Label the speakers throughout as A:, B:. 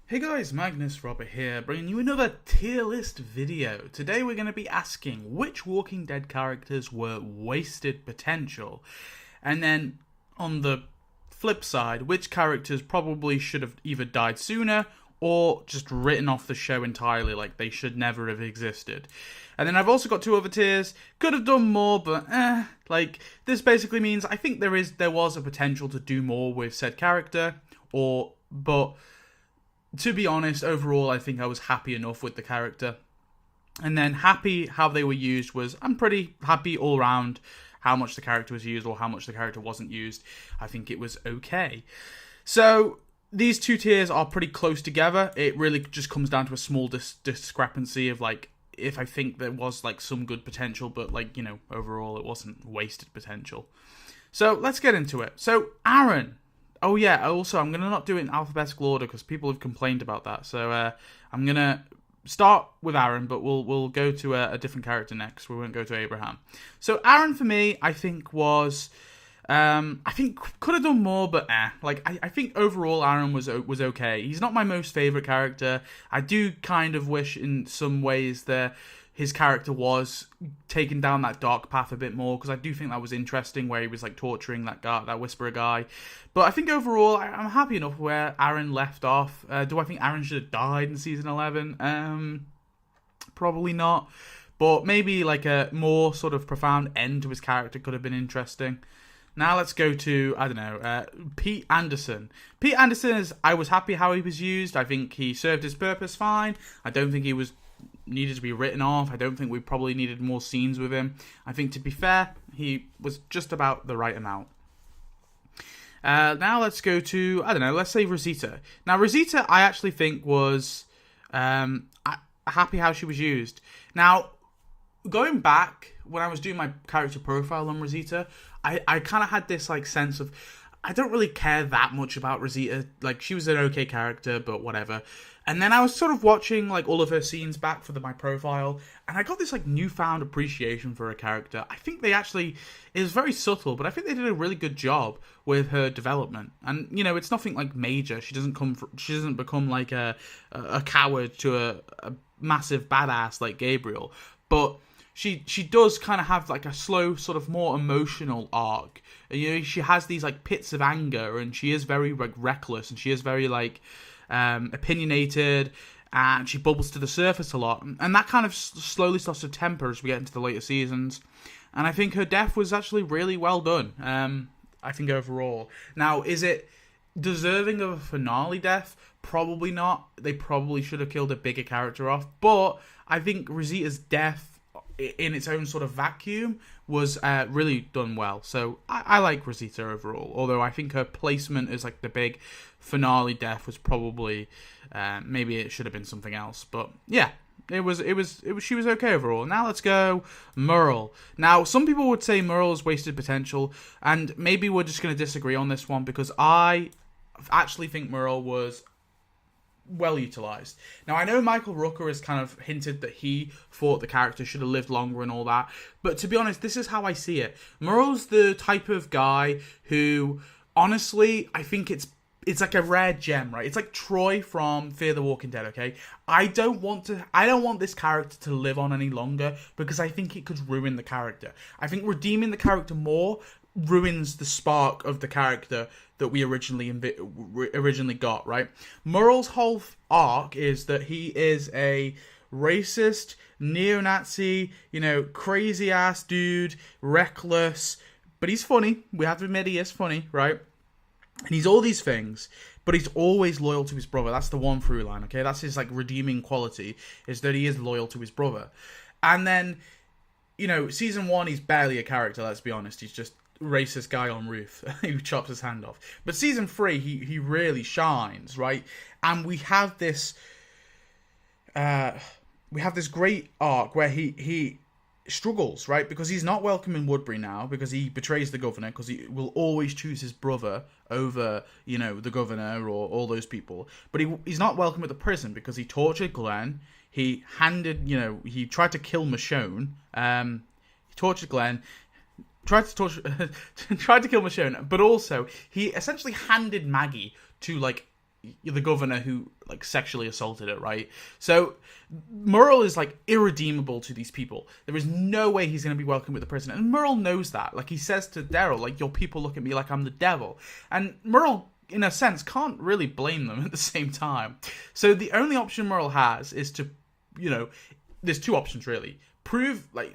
A: Hey guys, Magnus Robert here, bringing you another tier list video. Today we're going to be asking which Walking Dead characters were wasted potential, and then on the flip side, which characters probably should have either died sooner or just written off the show entirely, like they should never have existed. And then I've also got two other tiers. Could have done more, but like this basically means I think there was a potential to do more with said character, but to be honest, overall, I think I was happy enough with the character. And then happy how they were used was, I'm pretty happy all around how much the character was used or how much the character wasn't used. I think it was okay. So these two tiers are pretty close together. It really just comes down to a small discrepancy of like, if I think there was like some good potential, but like, overall it wasn't wasted potential. So let's get into it. So Aaron. Oh yeah, also I'm going to not do it in alphabetical order because people have complained about that. So I'm going to start with Aaron, but we'll go to a different character next. We won't go to Abraham. So Aaron for me, I think was... I think could have done more, but like I think overall Aaron was okay. He's not my most favorite character. I do kind of wish in some ways that his character was taken down that dark path a bit more, because I do think that was interesting where he was like torturing that Whisperer guy. But I think overall I'm happy enough where Aaron left off. Do I think Aaron should have died in season 11? Probably not. But maybe like a more sort of profound end to his character could have been interesting. Now let's go to, I don't know, Pete Anderson. Pete Anderson, I was happy how he was used. I think he served his purpose fine. I don't think he was needed to be written off. I don't think we probably needed more scenes with him. I think, to be fair, he was just about the right amount. Now let's go to, I don't know, let's say Rosita. Now Rosita, I actually think was happy how she was used. Now, going back, when I was doing my character profile on Rosita, I kind of had this like sense of, I don't really care that much about Rosita. Like, she was an okay character, but whatever. And then I was sort of watching like all of her scenes back for my profile, and I got this like newfound appreciation for her character. I think they actually, it was very subtle, but I think they did a really good job with her development. And it's nothing like major. She doesn't become like a coward to a massive badass like Gabriel, but she does kind of have like a slow, sort of more emotional arc. And, she has these like pits of anger, and she is very like reckless, and she is very like opinionated, and she bubbles to the surface a lot. And that kind of slowly starts to temper as we get into the later seasons. And I think her death was actually really well done. I think overall. Now, is it deserving of a finale death? Probably not. They probably should have killed a bigger character off. But I think Rosita's death, in its own sort of vacuum, was really done well. So I like Rosita overall, although I think her placement as like the big finale death was probably maybe it should have been something else. But yeah, it was she was okay overall. Now let's go Merle. Now some people would say Merle's wasted potential, and maybe we're just going to disagree on this one, because I actually think Merle was well utilized. Now I know Michael Rooker has kind of hinted that he thought the character should have lived longer and all that, but to be honest, this is how I see it. Merle's the type of guy who, honestly, I think it's like a rare gem, right? It's like Troy from Fear the Walking Dead, okay? I don't want this character to live on any longer, because I think it could ruin the character. I think redeeming the character more ruins the spark of the character that we originally got, right? Merle's whole arc is that he is a racist, neo-Nazi, crazy-ass dude, reckless, but he's funny. We have to admit he is funny, right? And he's all these things, but he's always loyal to his brother. That's the one through line, okay? That's his, like, redeeming quality, is that he is loyal to his brother. And then, season 1, he's barely a character, let's be honest. He's just racist guy on roof who chops his hand off. But season 3, he really shines, right? And we have this great arc where he struggles, right? Because he's not welcome in Woodbury now, because he betrays the governor, because he will always choose his brother over, the governor or all those people. But he's not welcome at the prison because he tortured Glenn. He he tried to kill Michonne. He tortured Glenn. Tried to kill Michonne, but also he essentially handed Maggie to like the governor who like sexually assaulted her, right? So Merle is like irredeemable to these people. There is no way he's going to be welcomed with the prison, and Merle knows that. Like he says to Daryl, like, your people look at me like I'm the devil, and Merle, in a sense, can't really blame them at the same time. So the only option Merle has is to, there's two options really. Prove, like,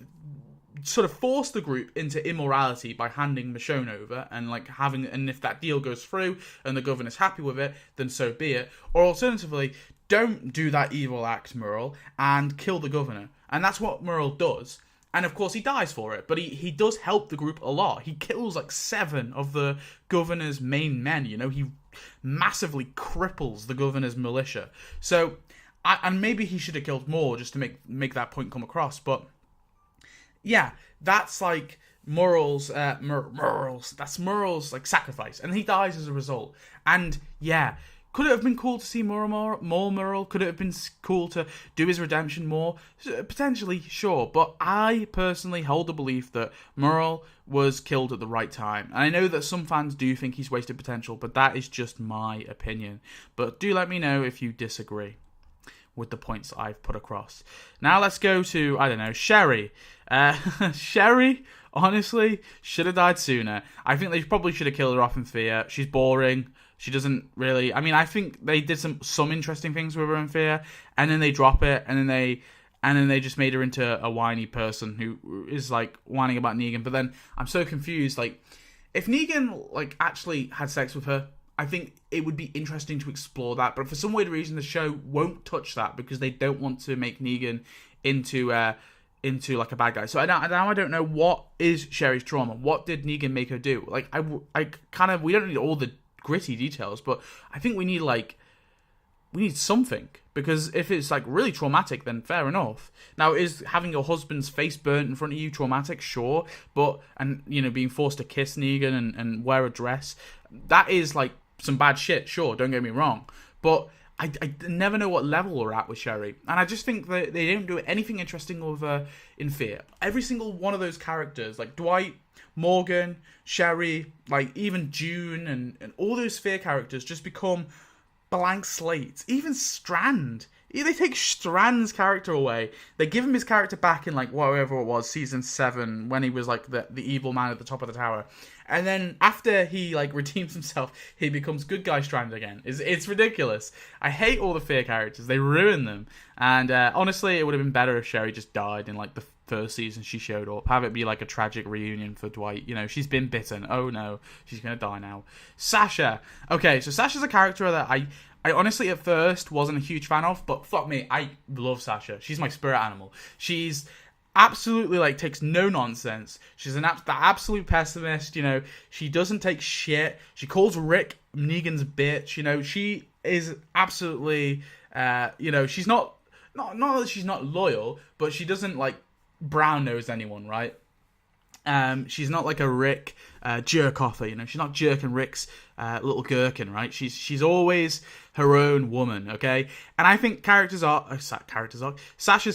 A: sort of force the group into immorality by handing Michonne over and like and if that deal goes through and the governor's happy with it, then so be it. Or alternatively, don't do that evil act, Merle, and kill the governor. And that's what Merle does. And of course he dies for it, but he does help the group a lot. He kills like 7 of the governor's main men, he massively cripples the governor's militia. So, and maybe he should have killed more just to make that point come across, but yeah, that's like Merle's like sacrifice, and he dies as a result. And yeah, could it have been cool to see more Merle? Could it have been cool to do his redemption more? Potentially, sure. But I personally hold the belief that Merle was killed at the right time. And I know that some fans do think he's wasted potential, but that is just my opinion. But do let me know if you disagree with the points I've put across. Now let's go to, I don't know, Sherry. Sherry, honestly, should have died sooner. I think they probably should have killed her off in Fear. She's boring. She doesn't really... I mean, I think they did some interesting things with her in Fear, and then they drop it, and then they just made her into a whiny person who is, like, whining about Negan. But then I'm so confused. Like, if Negan, like, actually had sex with her, I think it would be interesting to explore that. But for some weird reason, the show won't touch that because they don't want to make Negan into like a bad guy. So now I don't know what is Sherry's trauma. What did Negan make her do? Like, we don't need all the gritty details, but I think we need something, because if it's like really traumatic, then fair enough. Now, is having your husband's face burnt in front of you traumatic? Sure, but being forced to kiss Negan and wear a dress, that is like some bad shit. Sure, don't get me wrong, but I never know what level we're at with Sherry, and I just think that they don't do anything interesting with her in Fear. Every single one of those characters, like Dwight, Morgan, Sherry, like even June, and all those Fear characters just become blank slates. Even Strand. They take Strand's character away. They give him his character back in like whatever it was, season 7, when he was like the evil man at the top of the tower. And then after he like redeems himself, he becomes good guy Strand again. It's ridiculous. I hate all the Fear characters. They ruin them. And honestly, it would have been better if Sherry just died in like the first season she showed up. Have it be like a tragic reunion for Dwight. She's been bitten. Oh no, she's gonna die now. Sasha. Okay, so Sasha's a character that I honestly at first wasn't a huge fan of, but fuck me, I love Sasha. She's my spirit animal. She's absolutely like takes no nonsense. She's the absolute pessimist. She doesn't take shit. She calls Rick Negan's bitch. She is absolutely she's not that she's not loyal, but she doesn't like brown nose anyone, right? She's not like a Rick jerk offer, she's not jerking Rick's little gherkin, right? She's always her own woman, okay? And I think Sasha's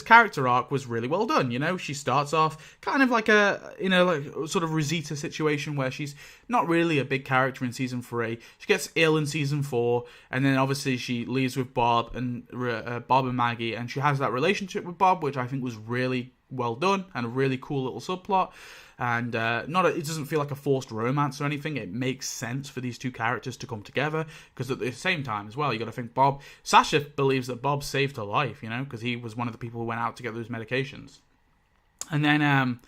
A: character arc was really well done. She starts off kind of like like sort of Rosita situation where she's not really a big character in season 3. She gets ill in season 4, and then obviously she leaves with Bob and Maggie, and she has that relationship with Bob, which I think was really well done and a really cool little subplot. And it doesn't feel like a forced romance or anything. It makes sense for these two characters to come together, because at the same time as well, you got to think Sasha believes that Bob saved her life, because he was one of the people who went out to get those medications. And then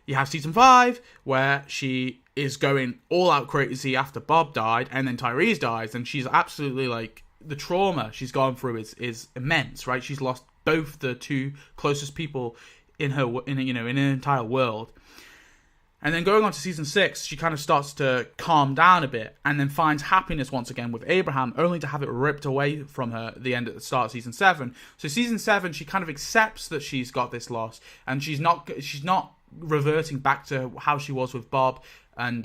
A: you have season 5 where she is going all out crazy after Bob died, and then Tyrese dies, and she's absolutely like, the trauma she's gone through is immense, right? She's lost both the two closest people in an entire world. And then going on to season 6, she kind of starts to calm down a bit, and then finds happiness once again with Abraham, only to have it ripped away from her at the start of season 7. So season 7, she kind of accepts that she's got this loss, and she's not reverting back to how she was with Bob and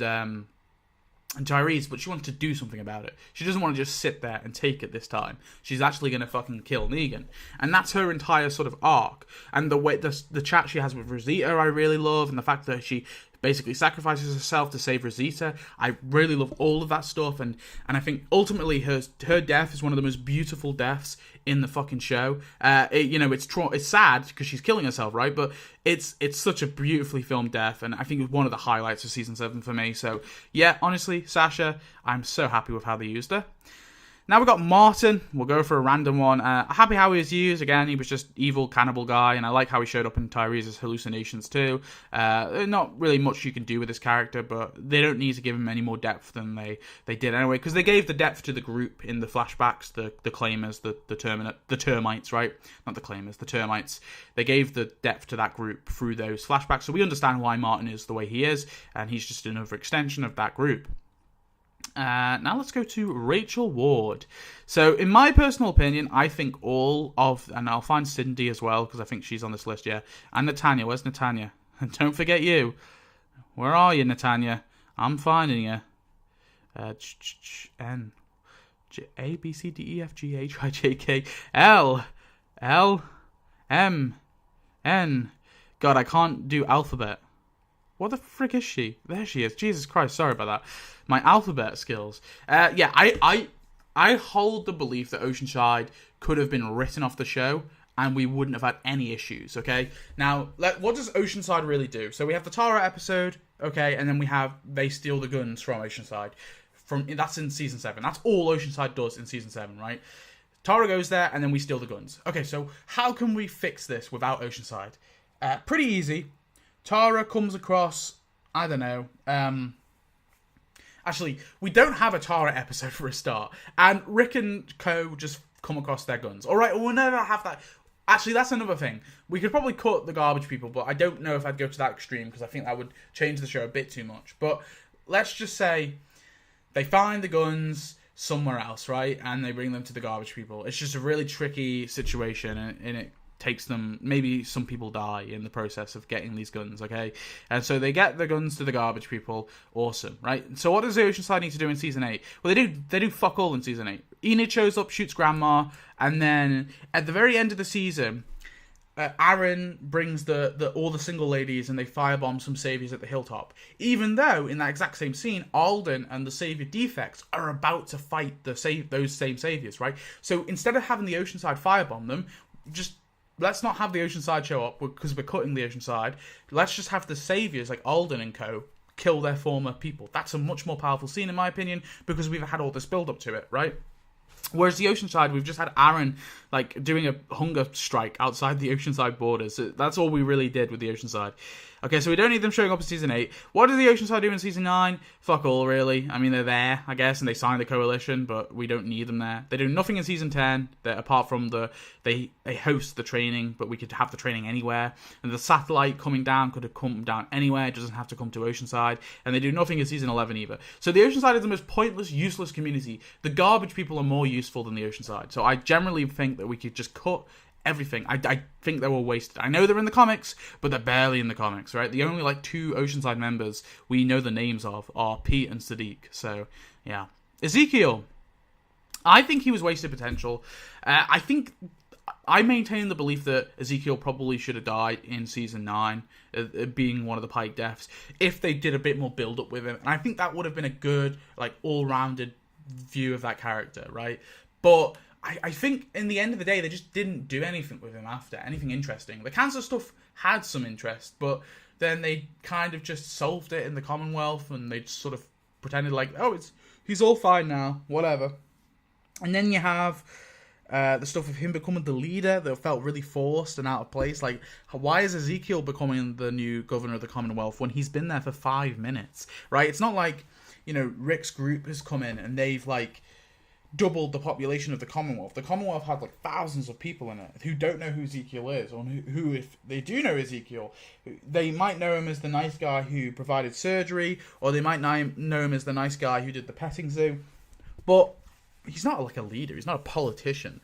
A: Tyrese, but she wants to do something about it. She doesn't want to just sit there and take it this time. She's actually going to fucking kill Negan. And that's her entire sort of arc. And the way the chat she has with Rosita I really love, and the fact that she basically sacrifices herself to save Rosita. I really love all of that stuff, and I think ultimately her death is one of the most beautiful deaths in the fucking show. It's sad because she's killing herself, right? But it's such a beautifully filmed death, and I think it's one of the highlights of season 7 for me. So yeah, honestly, Sasha, I'm so happy with how they used her. Now we've got Martin. We'll go for a random one. Happy how he was used. Again, he was just evil cannibal guy, and I like how he showed up in Tyrese's hallucinations too. Not really much you can do with this character, but they don't need to give him any more depth than they did anyway, because they gave the depth to the group in the flashbacks, the claimers, the termites, right? Not the claimers, the termites. They gave the depth to that group through those flashbacks, so we understand why Martin is the way he is, and he's just another extension of that group. Now let's go to Rachel Ward. So, in my personal opinion, I think and I'll find Cindy as well, because I think she's on this list, yeah. And Natanya. Where's Natanya? And don't forget you. Where are you, Natanya? I'm finding you. N. A, B, C, D, E, F, G, H, I, J, K, L, M, N. God, I can't do alphabet. What the frick is she? There she is. Jesus Christ, sorry about that. My alphabet skills. I hold the belief that Oceanside could have been written off the show and we wouldn't have had any issues, okay? Now, what does Oceanside really do? So we have the Tara episode, okay, and then we have they steal the guns from Oceanside. That's in season 7. That's all Oceanside does in season 7, right? Tara goes there and then we steal the guns. Okay, so how can we fix this without Oceanside? Pretty easy. Tara comes across, I don't know, actually, we don't have a Tara episode for a start, and Rick and co just come across their guns. Alright, we'll never have that. Actually, that's another thing. We could probably cut the garbage people, but I don't know if I'd go to that extreme, because I think that would change the show a bit too much. But let's just say they find the guns somewhere else, right? And they bring them to the garbage people. It's just a really tricky situation, and it takes them, maybe some people die in the process of getting these guns, okay? And so they get the guns to the garbage people. Awesome, right? So what does the Oceanside need to do in season 8? Well, they do fuck all in season 8. Enid shows up, shoots Grandma, and then at the very end of the season, Aaron brings all the single ladies and they firebomb some saviors at the hilltop. Even though, in that exact same scene, Alden and the savior defects are about to fight those same saviors, right? So instead of having the Oceanside firebomb them, just let's not have the Oceanside show up because we're cutting the Oceanside. Let's just have the saviors like Alden and co kill their former people. That's a much more powerful scene in my opinion because we've had all this build up to it, right? Whereas the Oceanside, we've just had Aaron like doing a hunger strike outside the Oceanside borders. That's all we really did with the Oceanside. Okay, so we don't need them showing up in season 8. What did the Oceanside do in season 9? Fuck all, really. I mean, they're there, I guess, and they signed the coalition, but we don't need them there. They do nothing in season 10, apart from they host the training, but we could have the training anywhere. And the satellite coming down could have come down anywhere. It doesn't have to come to Oceanside. And they do nothing in season 11 either. So the Oceanside is the most pointless, useless community. The garbage people are more useful than the Oceanside. So I generally think that we could just cut everything. I think they were wasted. I know they're in the comics, but they're barely in the comics, right? The only 2 Oceanside members we know the names of are Pete and Sadiq. So, yeah. Ezekiel. I think he was wasted potential. I maintain the belief that Ezekiel probably should have died in season 9, being one of the Pike deaths, if they did a bit more build-up with him. And I think that would have been a good, all-rounded view of that character, right? But I think in the end of the day, they just didn't do anything with him after, anything interesting. The cancer stuff had some interest, but then they kind of just solved it in the Commonwealth, and they just sort of pretended he's all fine now, whatever. And then you have the stuff of him becoming the leader that felt really forced and out of place. Why is Ezekiel becoming the new governor of the Commonwealth when he's been there for 5 minutes, right? It's not like, Rick's group has come in and they've, doubled the population of the Commonwealth. The Commonwealth had thousands of people in it who don't know who Ezekiel is, or who if they do know Ezekiel, they might know him as the nice guy who provided surgery, or they might know him as the nice guy who did the petting zoo. But he's not a leader. He's not a politician.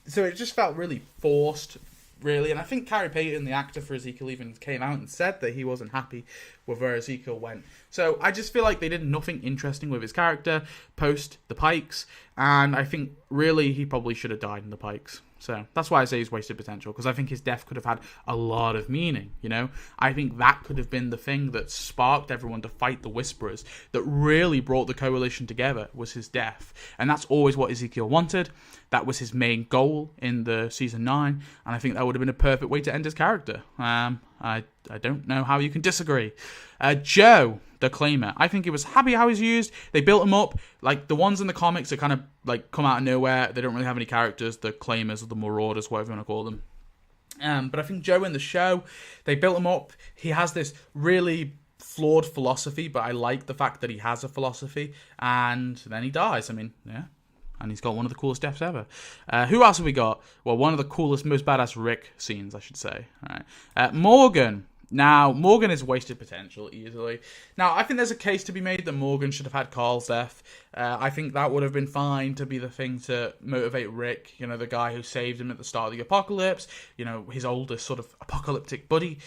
A: So it just felt really forced, really. And I think Carrie Payton, the actor for Ezekiel, even came out and said that he wasn't happy with where Ezekiel went. So I just feel like they did nothing interesting with his character post the Pikes, and I think really he probably should have died in the Pikes. So that's why I say he's wasted potential, because I think his death could have had a lot of meaning, you know? I think that could have been the thing that sparked everyone to fight the Whisperers, that really brought the coalition together, was his death. And that's always what Ezekiel wanted. That was his main goal in the season 9, and I think that would have been a perfect way to end his character. I don't know how you can disagree. Joe, the Claimer. I think he was happy how he's used. They built him up. Like, the ones in the comics that kind of, like, come out of nowhere. They don't really have any characters. The Claimers or the Marauders, whatever you want to call them. But I think Joe in the show, they built him up. He has this really flawed philosophy, but I like the fact that he has a philosophy. And then he dies. I mean, yeah. And he's got one of the coolest deaths ever. Who else have we got? Well, one of the coolest, most badass Rick scenes, I should say. All right. Morgan. Now, Morgan is wasted potential, easily. Now, I think there's a case to be made that Morgan should have had Carl's death. I think that would have been fine to be the thing to motivate Rick, you know, the guy who saved him at the start of the apocalypse, you know, his oldest sort of apocalyptic buddy.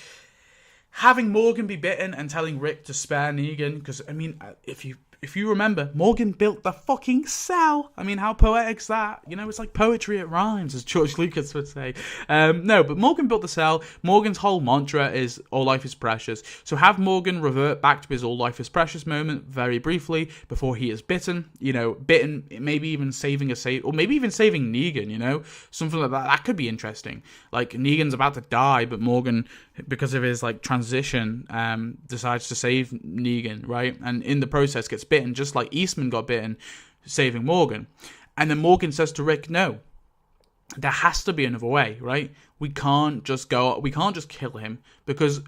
A: Having Morgan be bitten and telling Rick to spare Negan, because, I mean, if you remember, Morgan built the fucking cell. I mean, how poetic's that? You know, it's like poetry, it rhymes, as George Lucas would say. No, but Morgan built the cell. Morgan's whole mantra is, all life is precious. So have Morgan revert back to his all life is precious moment very briefly before he is bitten. You know, bitten, maybe even saving or maybe even saving Negan, you know? Something like that. That could be interesting. Like, Negan's about to die, but Morgan, because of his, like, transition, decides to save Negan, right? And in the process gets bitten, just like Eastman got bitten, saving Morgan. And then Morgan says to Rick, no, there has to be another way, right? We can't just kill him, because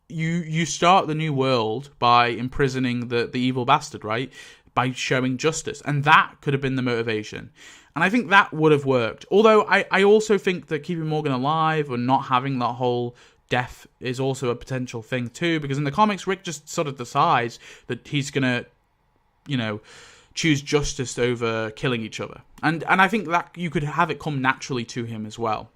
A: you start the new world by imprisoning the evil bastard, right? By showing justice. And that could have been the motivation. And I think that would have worked. Although I also think that keeping Morgan alive and not having that whole death is also a potential thing too, because in the comics, Rick just sort of decides that he's gonna, you know, choose justice over killing each other. And I think that you could have it come naturally to him as well.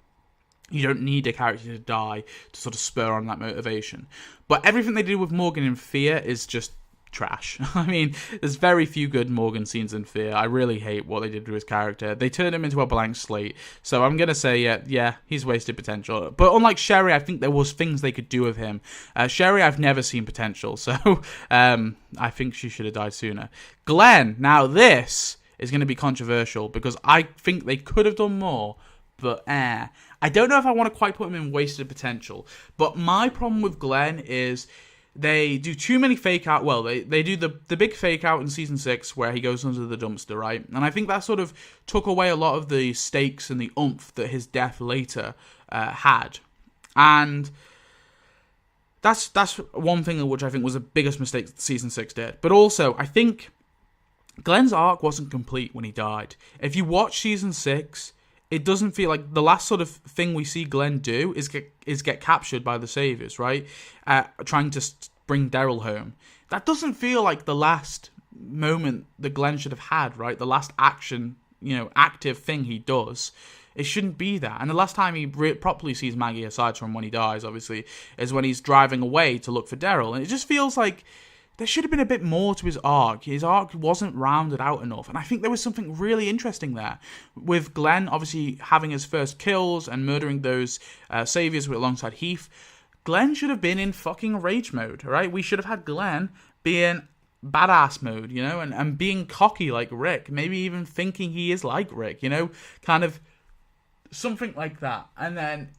A: You don't need a character to die to sort of spur on that motivation. But everything they did with Morgan in Fear is just trash. I mean, there's very few good Morgan scenes in Fear. I really hate what they did to his character. They turned him into a blank slate. So I'm going to say, yeah, he's wasted potential. But unlike Sherry, I think there was things they could do with him. Sherry, I've never seen potential. So I think she should have died sooner. Glenn, now this is going to be controversial because I think they could have done more. But I don't know if I want to quite put him in wasted potential. But my problem with Glenn is they do too many fake out. Well, they do the big fake out in season 6 where he goes under the dumpster, right? And I think that sort of took away a lot of the stakes and the oomph that his death later had. And that's one thing which I think was the biggest mistake that season 6 did. But also, I think Glenn's arc wasn't complete when he died. If you watch season 6, it doesn't feel like the last sort of thing we see Glenn do is get captured by the Saviors, right? Trying to bring Daryl home. That doesn't feel like the last moment that Glenn should have had, right? The last action, active thing he does. It shouldn't be that. And the last time he properly sees Maggie, aside from when he dies, obviously, is when he's driving away to look for Daryl. And it just feels like there should have been a bit more to his arc. His arc wasn't rounded out enough. And I think there was something really interesting there. With Glenn, obviously, having his first kills and murdering those saviors alongside Heath, Glenn should have been in fucking rage mode, right? We should have had Glenn be in badass mode, and being cocky like Rick. Maybe even thinking he is like Rick, kind of something like that. And then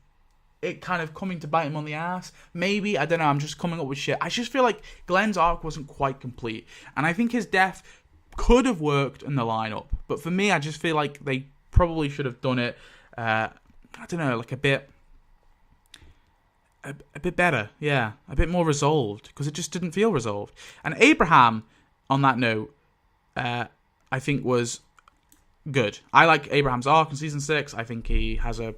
A: it kind of coming to bite him on the ass. Maybe, I don't know, I'm just coming up with shit. I just feel like Glenn's arc wasn't quite complete. And I think his death could have worked in the lineup. But for me, I just feel like they probably should have done it, I don't know, like a bit better. Yeah, a bit more resolved. Because it just didn't feel resolved. And Abraham, on that note, I think was good. I like Abraham's arc in season 6. I think he has a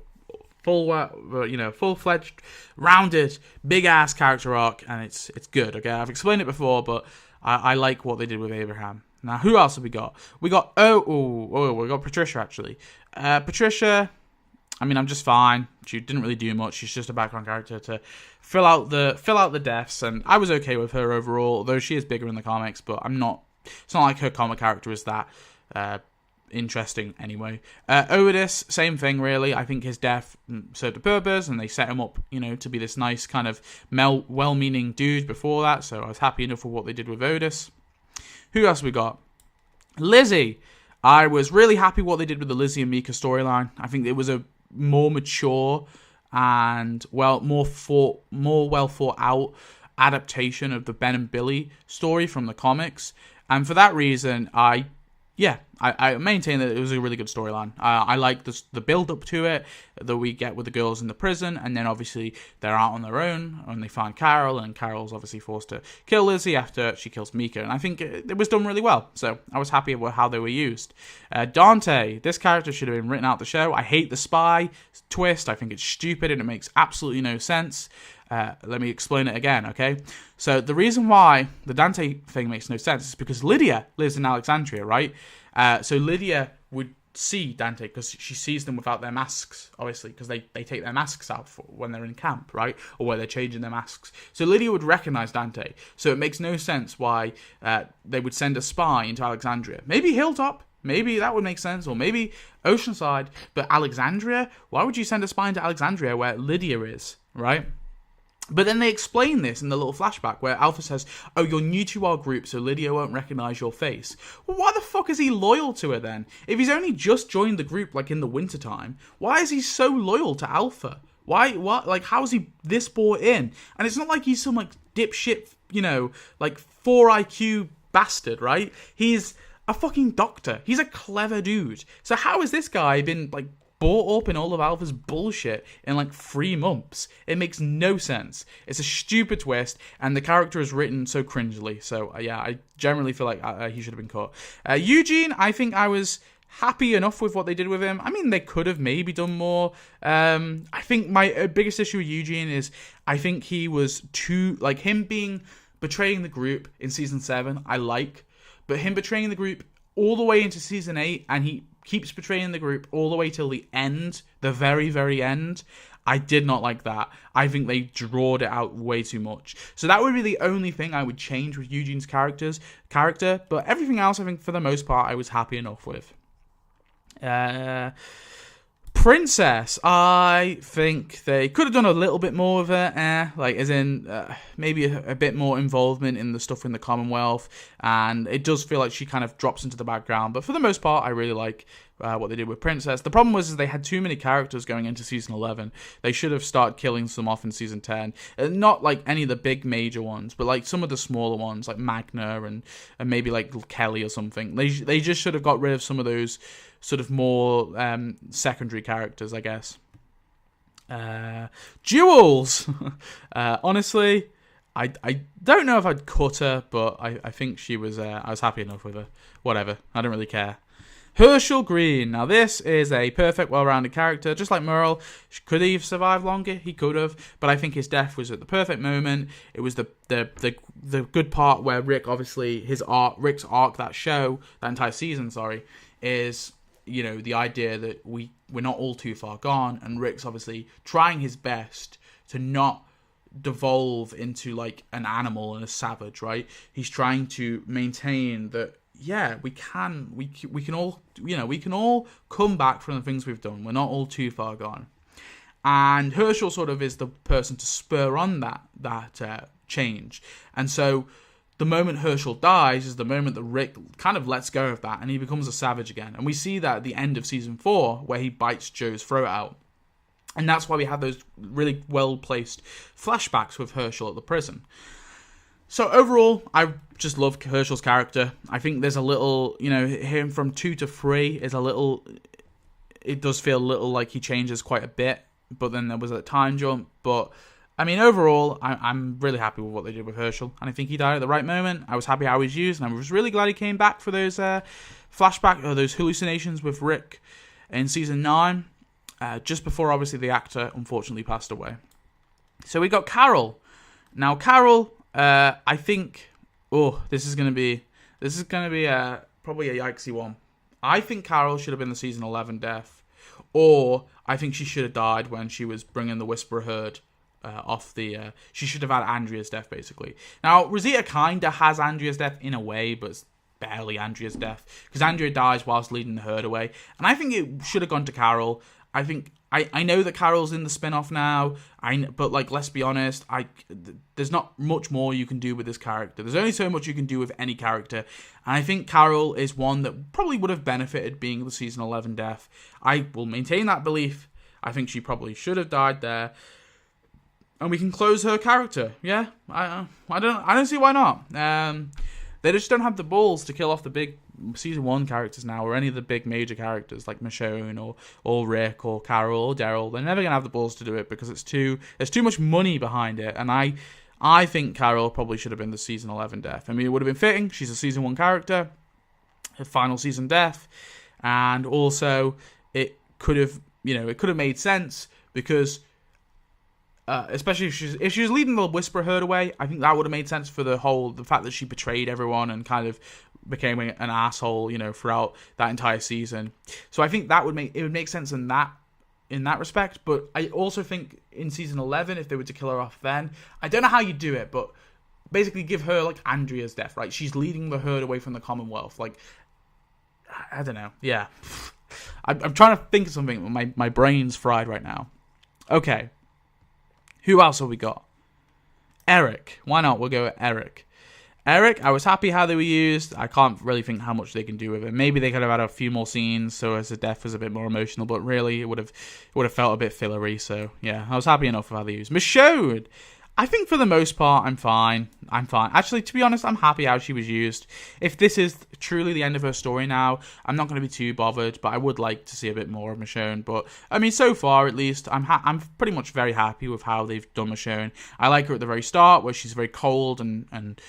A: full-fledged, rounded, big-ass character arc, and it's good, okay? I've explained it before, but I like what they did with Abraham. Now, who else have we got? We got, we got Patricia, actually. Patricia, I mean, I'm just fine. She didn't really do much. She's just a background character to fill out the deaths, and I was okay with her overall, although she is bigger in the comics, but I'm not. It's not like her comic character is that interesting anyway. Otis, same thing really. I think his death served a purpose, and they set him up, to be this nice kind of well-meaning dude before that, so I was happy enough with what they did with Otis. Who else we got? Lizzie. I was really happy what they did with the Lizzie and Mika storyline. I think it was a more mature and more well thought out adaptation of the Ben and Billy story from the comics, and for that reason, I maintain that it was a really good storyline. I like the build up to it that we get with the girls in the prison, and then obviously they're out on their own and they find Carol, and Carol's obviously forced to kill Lizzie after she kills Mika, and I think it was done really well. So I was happy with how they were used. Dante, this character should have been written out the show. I hate the spy twist. I think it's stupid and it makes absolutely no sense. Let me explain it again, okay? So the reason why the Dante thing makes no sense is because Lydia lives in Alexandria, right? So Lydia would see Dante because she sees them without their masks, obviously, because they take their masks out when they're in camp, right? Or where they're changing their masks. So Lydia would recognize Dante. So it makes no sense why they would send a spy into Alexandria. Maybe Hilltop. Maybe that would make sense, or maybe Oceanside. But Alexandria? Why would you send a spy into Alexandria where Lydia is, right? But then they explain this in the little flashback where Alpha says, oh, you're new to our group, so Lydia won't recognize your face. Well, why the fuck is he loyal to her then? If he's only just joined the group, like in the wintertime, why is he so loyal to Alpha? How is he this bought in? And it's not like he's some, like, dipshit, 4 IQ bastard, right? He's a fucking doctor. He's a clever dude. So how has this guy been, bought up in all of Alpha's bullshit in 3 months? It makes no sense. It's a stupid twist, and the character is written so cringily. So I generally feel like he should have been cut. Eugene, I think I was happy enough with what they did with him. I mean, they could have maybe done more. I think my biggest issue with Eugene is I think he was too, him betraying the group in season 7, but him betraying the group all the way into season 8, and he keeps betraying the group all the way till the end, the very, very end. I did not like that. I think they drawed it out way too much. So that would be the only thing I would change with Eugene's character, but everything else, I think, for the most part, I was happy enough with. Princess, I think they could have done a little bit more of it, maybe a bit more involvement in the stuff in the Commonwealth, and it does feel like she kind of drops into the background, but for the most part, I really like what they did with Princess. The problem was they had too many characters going into season 11. They should have started killing some off in season 10. Not any of the big major ones, but some of the smaller ones, like Magna and maybe Kelly or something. They just should have got rid of some of those sort of more secondary characters, I guess. Jules! Honestly, I don't know if I'd cut her, but I think she was, I was happy enough with her. Whatever, I don't really care. Hershel Green. Now this is a perfect, well-rounded character, just like Merle. Could he have survived longer? He could have, but I think his death was at the perfect moment. It was the good part where Rick, obviously, Rick's arc, that entire season, is the idea that we're not all too far gone, and Rick's obviously trying his best to not devolve into an animal and a savage, right? He's trying to maintain that. Yeah, we can all come back from the things we've done. We're not all too far gone. And Hershel sort of is the person to spur on that change. And so the moment Hershel dies is the moment that Rick kind of lets go of that, and he becomes a savage again. And we see that at the end of season 4, where he bites Joe's throat out. And that's why we have those really well-placed flashbacks with Hershel at the prison. So overall, I just love Hershel's character. I think there's a little, him from 2 to 3 is a little, it does feel a little like he changes quite a bit, but then there was a time jump. But, I mean, overall, I'm really happy with what they did with Hershel, and I think he died at the right moment. I was happy how he was used, and I was really glad he came back for those those hallucinations with Rick in season 9, just before, obviously, the actor unfortunately passed away. So we got Carol. Now, Carol... I think, this is gonna be probably a yikesy one. I think Carol should have been the season 11 death. or I think she should have died when she was bringing the Whisperer herd off the... she should have had Andrea's death, basically. Now, Rosita kind of has Andrea's death in a way, but it's barely Andrea's death, because Andrea dies whilst leading the herd away. And I think it should have gone to Carol. I think... I know that Carol's in the spin-off now, but, like, let's be honest, there's not much more you can do with this character. There's only so much you can do with any character, and I think Carol is one that probably would have benefited being the Season 11 death. I will maintain that belief. I think she probably should have died there, and we can close her character. Yeah, I don't see why not. They just don't have the balls to kill off the big Season 1 characters now, or any of the big major characters like Michonne or Rick or Carol or Daryl. They're never going to have the balls to do it because there's too much money behind it, and I think Carol probably should have been the Season 11 death. I mean, it would have been fitting. She's a Season 1 character, her final season death, and also it could have made sense because especially if she was leading the Whisperer herd away, I think that would have made sense for the fact that she betrayed everyone and kind of became an asshole, throughout that entire season. So I think it would make sense in that respect. But I also think in Season 11, if they were to kill her off then, I don't know how you do it, but basically give her like Andrea's death, right? She's leading the herd away from the Commonwealth. Like, I don't know. Yeah. I'm trying to think of something. My brain's fried right now. Okay. Who else have we got? Eric. Why not? We'll go with Eric. Eric, I was happy how they were used. I can't really think how much they can do with it. Maybe they could have had a few more scenes so as the death was a bit more emotional, but really it would have felt a bit fillery. So yeah, I was happy enough with how they used Michonne. I think for the most part, I'm fine. Actually, to be honest, I'm happy how she was used. If this is truly the end of her story now, I'm not going to be too bothered, but I would like to see a bit more of Michonne. But, I mean, so far, at least, I'm pretty much very happy with how they've done Michonne. I like her at the very start, where she's very cold and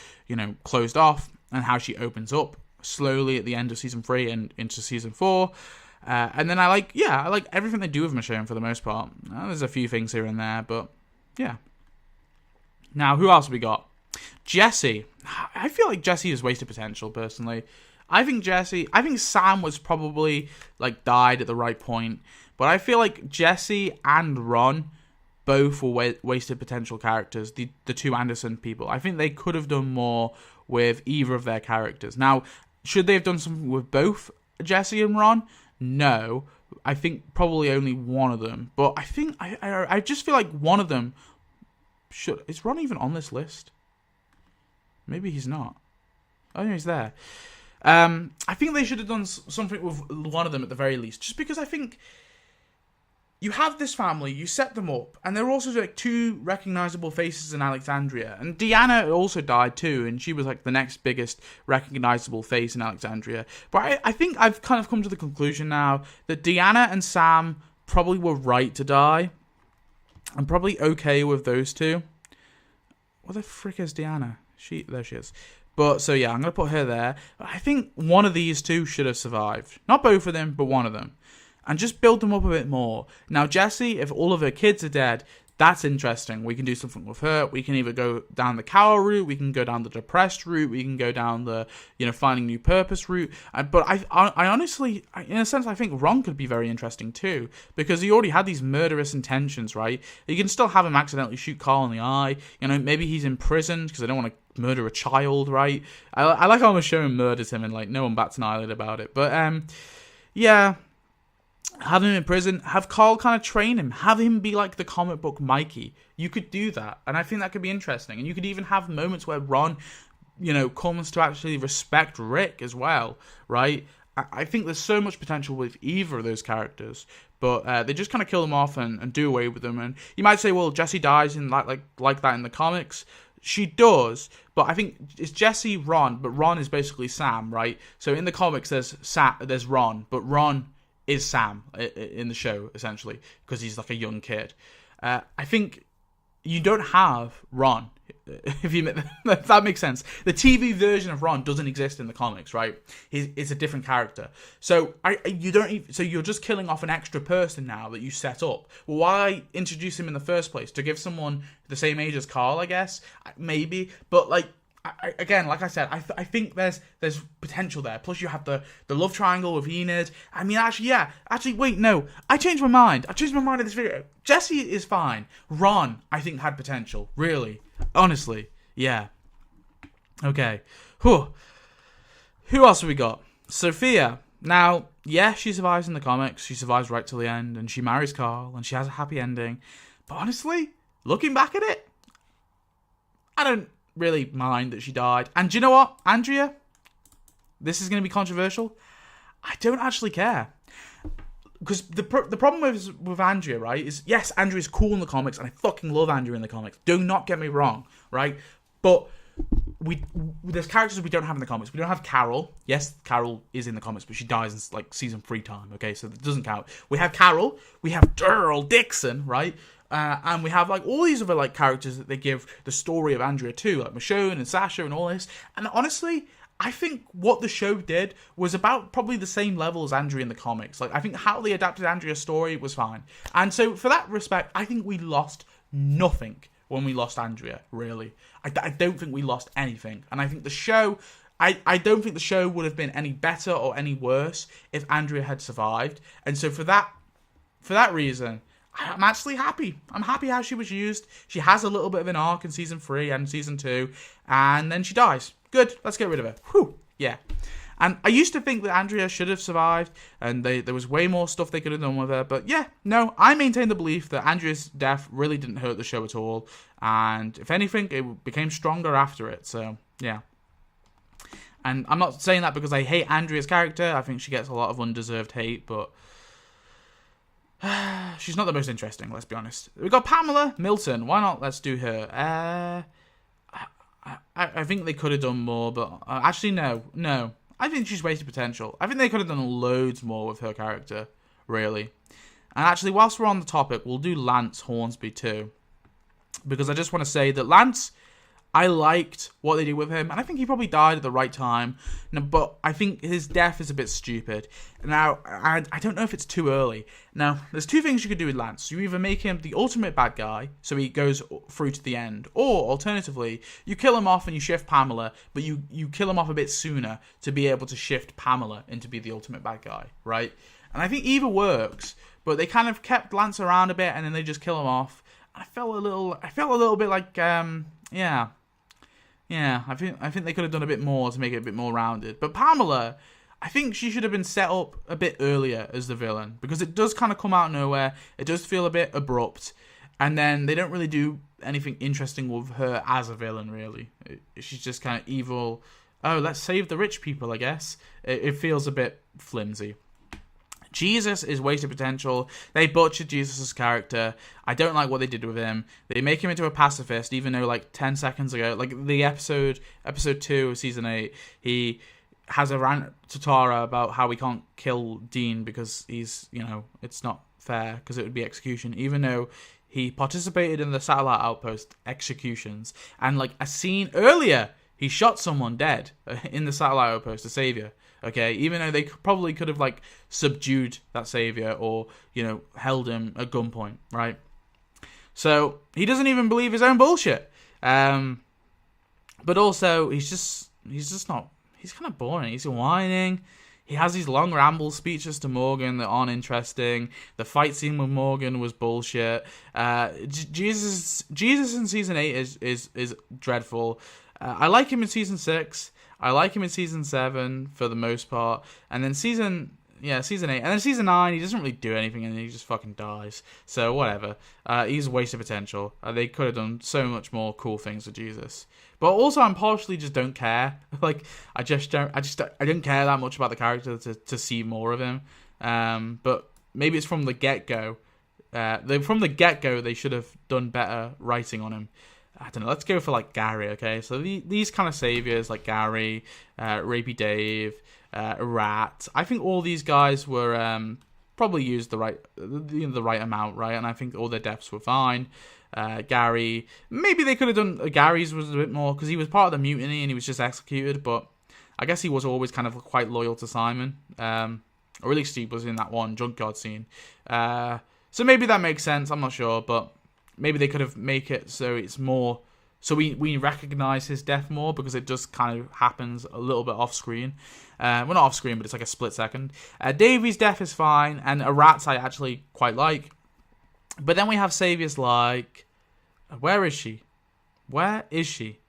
A: closed off, and how she opens up slowly at the end of Season 3 and into Season 4. And then I like everything they do with Michonne for the most part. There's a few things here and there, but, yeah. Now, who else have we got? Jesse. I feel like Jesse has wasted potential, personally. I think Sam was probably, died at the right point. But I feel like Jesse and Ron both were wasted potential characters. The two Anderson people. I think they could have done more with either of their characters. Now, should they have done something with both Jesse and Ron? No. I think probably only one of them. But I think, I just feel like one of them... Is Ron even on this list? Maybe he's not. Oh, yeah, he's there. I think they should have done something with one of them at the very least. Just because I think you have this family, you set them up, and they're also two recognizable faces in Alexandria. And Deanna also died too, and she was the next biggest recognizable face in Alexandria. But I think I've kind of come to the conclusion now that Deanna and Sam probably were right to die. I'm probably okay with those two. What the frick is Deanna? There she is. But, so yeah, I'm going to put her there. But I think one of these two should have survived. Not both of them, but one of them. And just build them up a bit more. Now, Jessie, if all of her kids are dead, that's interesting. We can do something with her. We can either go down the cower route. We can go down the depressed route. We can go down the, finding new purpose route. But I honestly, in a sense, I think Ron could be very interesting too. Because he already had these murderous intentions, right? You can still have him accidentally shoot Carl in the eye. Maybe he's imprisoned because I don't want to murder a child, right? I like how Michonne murders him and no one bats an eyelid about it. But, yeah... Have him in prison, have Carl kind of train him, have him be like the comic book Mikey. You could do that, and I think that could be interesting. And you could even have moments where Ron, comes to actually respect Rick as well, right? I think there's so much potential with either of those characters, but they just kind of kill them off and do away with them. And you might say, well, Jessie dies in like that in the comics. She does, but I think it's Jessie, Ron, but Ron is basically Sam, right? So in the comics, there's Ron, but Ron is Sam in the show, essentially, because he's like a young kid. I think you don't have Ron, if that makes sense. The TV version of Ron doesn't exist in the comics, right? It's a different character. So you're just killing off an extra person now that you set up. Well, why introduce him in the first place? To give someone the same age as Carl, I guess? Maybe. But, again, like I said, I think there's potential there. Plus, you have the love triangle with Enid. I mean, actually, wait, no, I changed my mind. I changed my mind in this video. Jesse is fine. Ron, I think, had potential. Really, honestly, yeah. Okay, who else have we got? Sophia. Now, yeah, she survives in the comics. She survives right till the end, and she marries Carl, and she has a happy ending. But honestly, looking back at it, I don't really mind that she died. And do you know what, Andrea? This is going to be controversial. I don't actually care. Because the problem with Andrea, right, is, yes, Andrea's cool in the comics, and I fucking love Andrea in the comics. Do not get me wrong, right? But there's characters we don't have in the comics. We don't have Carol. Yes, Carol is in the comics, but she dies in like season 3 time. Okay, so that doesn't count. We have Carol. We have Daryl Dixon, right? And we have like all these other like characters that they give the story of Andrea to, like Michonne and Sasha and all this. And honestly, I think what the show did was about probably the same level as Andrea in the comics. Like, I think how they adapted Andrea's story was fine. And so for that respect, I think we lost nothing when we lost Andrea, really. I don't think we lost anything. And I think the show, I don't think the show would have been any better or any worse if Andrea had survived. And so for that reason, I'm actually happy. I'm happy how she was used. She has a little bit of an arc in season 3 and season 2, and then she dies. Good, let's get rid of her. Whew, yeah. And I used to think that Andrea should have survived, and there was way more stuff they could have done with her. But yeah, no, I maintain the belief that Andrea's death really didn't hurt the show at all. And if anything, it became stronger after it. So, yeah. And I'm not saying that because I hate Andrea's character. I think she gets a lot of undeserved hate, but she's not the most interesting, let's be honest. We've got Pamela, Milton. Why not? Let's do her. I think they could have done more, but actually, no. I think she's wasted potential. I think they could have done loads more with her character, really. And actually, whilst we're on the topic, we'll do Lance Hornsby too. Because I just want to say that Lance, I liked what they did with him, and I think he probably died at the right time. But I think his death is a bit stupid. Now, I don't know if it's too early. Now, there's two things you could do with Lance. You either make him the ultimate bad guy, so he goes through to the end, or alternatively, you kill him off and you shift Pamela, but you kill him off a bit sooner to be able to shift Pamela into be the ultimate bad guy, right? And I think either works, but they kind of kept Lance around a bit and then they just kill him off. I felt a little bit like, yeah, I think they could have done a bit more to make it a bit more rounded. But Pamela, I think she should have been set up a bit earlier as the villain, because it does kind of come out of nowhere. It does feel a bit abrupt, and then they don't really do anything interesting with her as a villain, really. She's just kind of evil. Oh, let's save the rich people, I guess. It feels a bit flimsy. Jesus is wasted potential. They butchered Jesus' character. I don't like what they did with him. They make him into a pacifist, even though like 10 seconds ago, like the episode 2 of season 8, he has a rant to Tara about how we can't kill Dean because he's, it's not fair because it would be execution, even though he participated in the satellite outpost executions. And like a scene earlier, he shot someone dead in the satellite outpost, a savior. Okay, even though they probably could have like subdued that savior or held him at gunpoint, right? So he doesn't even believe his own bullshit. But also he's just not. He's kind of boring. He's whining. He has these long ramble speeches to Morgan that aren't interesting. The fight scene with Morgan was bullshit. Jesus in season 8 is dreadful. I like him in season 6. I like him in season 7 for the most part. And then season 8. And then season 9, he doesn't really do anything and he just fucking dies. So whatever. He's a waste of potential. They could have done so much more cool things with Jesus. But also, I'm partially just don't care. Like, I don't care that much about the character to see more of him. But maybe it's from the get-go. From the get-go, they should have done better writing on him. I don't know, let's go for like Gary, okay? So these kind of saviors like Gary, Rapey Dave, Rat, I think all these guys were probably used the right amount, right? And I think all their deaths were fine. Gary, maybe they could have done Gary's was a bit more because he was part of the mutiny and he was just executed, but I guess he was always kind of quite loyal to Simon. Or at least he was in that one junkyard scene. So maybe that makes sense, I'm not sure, but maybe they could have make it so it's more So we recognize his death more because it just kind of happens a little bit off screen. Well, not off screen, but it's like a split second. Davy's death is fine, and Arat's I actually quite like. But then we have saviors like... Where is she? Where is she?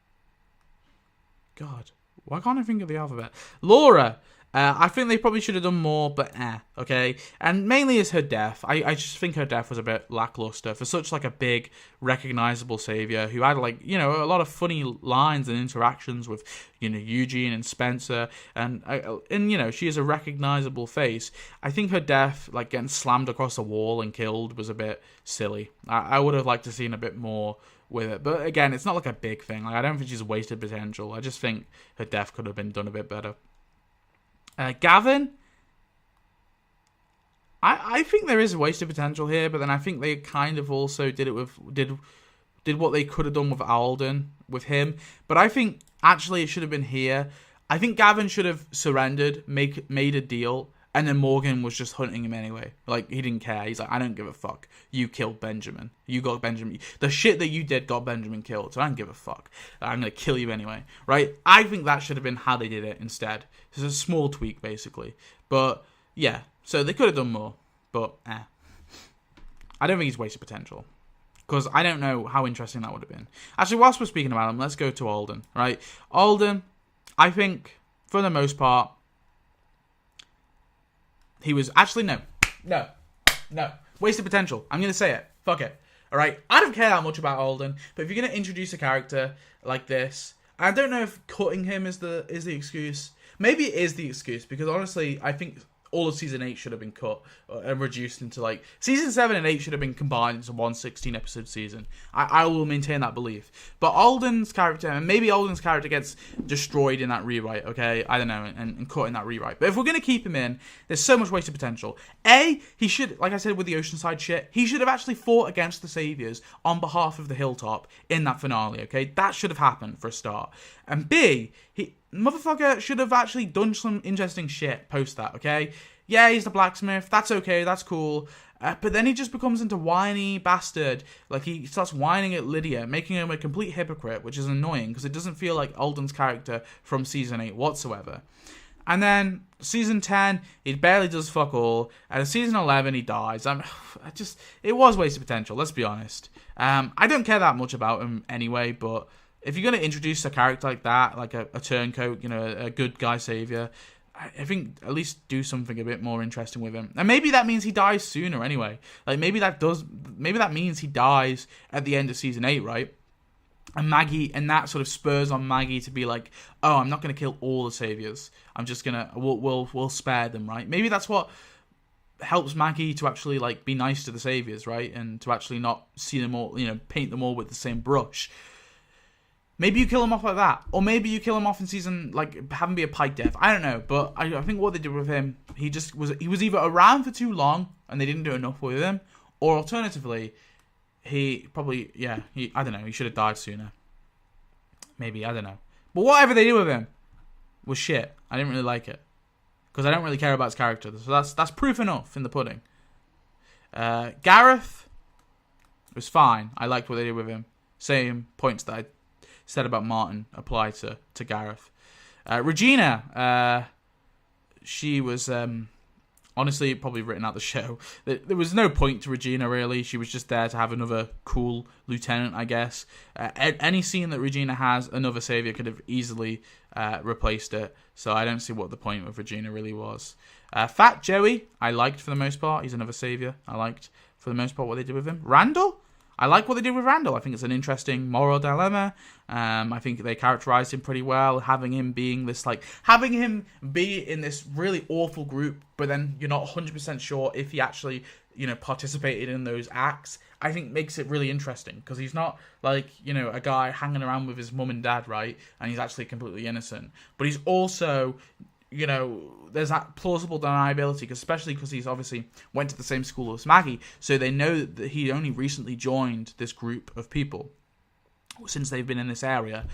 A: God, why can't I think of the alphabet? Laura. I think they probably should have done more, but okay. And mainly is her death. I just think her death was a bit lackluster for such like a big, recognizable savior who had like, you know, a lot of funny lines and interactions with, you know, Eugene and Spencer, and you know, she is a recognizable face. I think her death, like getting slammed across the wall and killed, was a bit silly. I would have liked to seen a bit more with it, but again, it's not like a big thing. Like I don't think she's wasted potential. I just think her death could have been done a bit better. Gavin, I think there is wasted potential here, but then I think they kind of also did what they could have done with Alden, with him. But I think actually it should have been here. I think Gavin should have surrendered, made a deal, and then Morgan was just hunting him anyway. Like, he didn't care. He's like, I don't give a fuck. You killed Benjamin. You got Benjamin. The shit that you did got Benjamin killed, so I don't give a fuck. I'm going to kill you anyway, right? I think that should have been how they did it instead. It's a small tweak, basically. But, yeah. So they could have done more, but, I don't think he's wasted potential. Because I don't know how interesting that would have been. Actually, whilst we're speaking about him, let's go to Alden, right? Alden, I think, for the most part, he was... Actually, no. Wasted potential. I'm going to say it. Fuck it. Alright? I don't care that much about Alden, but if you're going to introduce a character like this, I don't know if cutting him is the excuse. Maybe it is the excuse, because honestly, I think all of Season 8 should have been cut and reduced into, like... Season 7 and 8 should have been combined into one 16-episode season. I will maintain that belief. But Alden's character, and maybe Alden's character gets destroyed in that rewrite, okay? I don't know, and cut in that rewrite. But if we're going to keep him in, there's so much wasted potential. He should, like I said with the Oceanside shit, he should have actually fought against the Saviors on behalf of the Hilltop in that finale, okay? That should have happened for a start. And B, motherfucker should have actually done some interesting shit post that, okay? Yeah, he's the blacksmith. That's okay. That's cool. But then he just becomes into whiny bastard. Like, he starts whining at Lydia, making him a complete hypocrite, which is annoying because it doesn't feel like Alden's character from Season 8 whatsoever. And then Season 10, he barely does fuck all. And in Season 11, he dies. It was wasted potential, let's be honest. I don't care that much about him anyway, but... If you're going to introduce a character like that, like a turncoat, you know, a good guy savior, I think at least do something a bit more interesting with him. And maybe that means he dies sooner anyway. Like, maybe that means he dies at the end of Season 8, right? And that sort of spurs on Maggie to be like, oh, I'm not going to kill all the saviors. I'm just going to, we'll spare them, right? Maybe that's what helps Maggie to actually, like, be nice to the saviors, right? And to actually not see them all, you know, paint them all with the same brush. Maybe you kill him off like that. Or maybe you kill him off in season, like, have him be a pike death. I don't know. But I think what they did with him, he was either around for too long and they didn't do enough with him. Or alternatively, he probably, I don't know, he should have died sooner. Maybe, I don't know. But whatever they did with him was shit. I didn't really like it. Because I don't really care about his character. So that's proof enough in the pudding. Gareth was fine. I liked what they did with him. Same points that I said about Martin apply to Gareth. Regina, she was honestly probably written out the show. There was no point to Regina really. She was just there to have another cool lieutenant, I guess. Any scene that Regina has, another savior could have easily replaced it. So I don't see what the point of Regina really was. Fat Joey, I liked for the most part. He's another savior. I liked for the most part what they did with him. Randall, I like what they did with Randall. I think it's an interesting moral dilemma. I think they characterized him pretty well, having him be in this really awful group, but then you're not 100% sure if he actually, you know, participated in those acts. I think makes it really interesting because he's not like, you know, a guy hanging around with his mum and dad, right? And he's actually completely innocent. But he's also, you know, there's that plausible deniability, especially because he's obviously went to the same school as Maggie, so they know that he only recently joined this group of people since they've been in this area.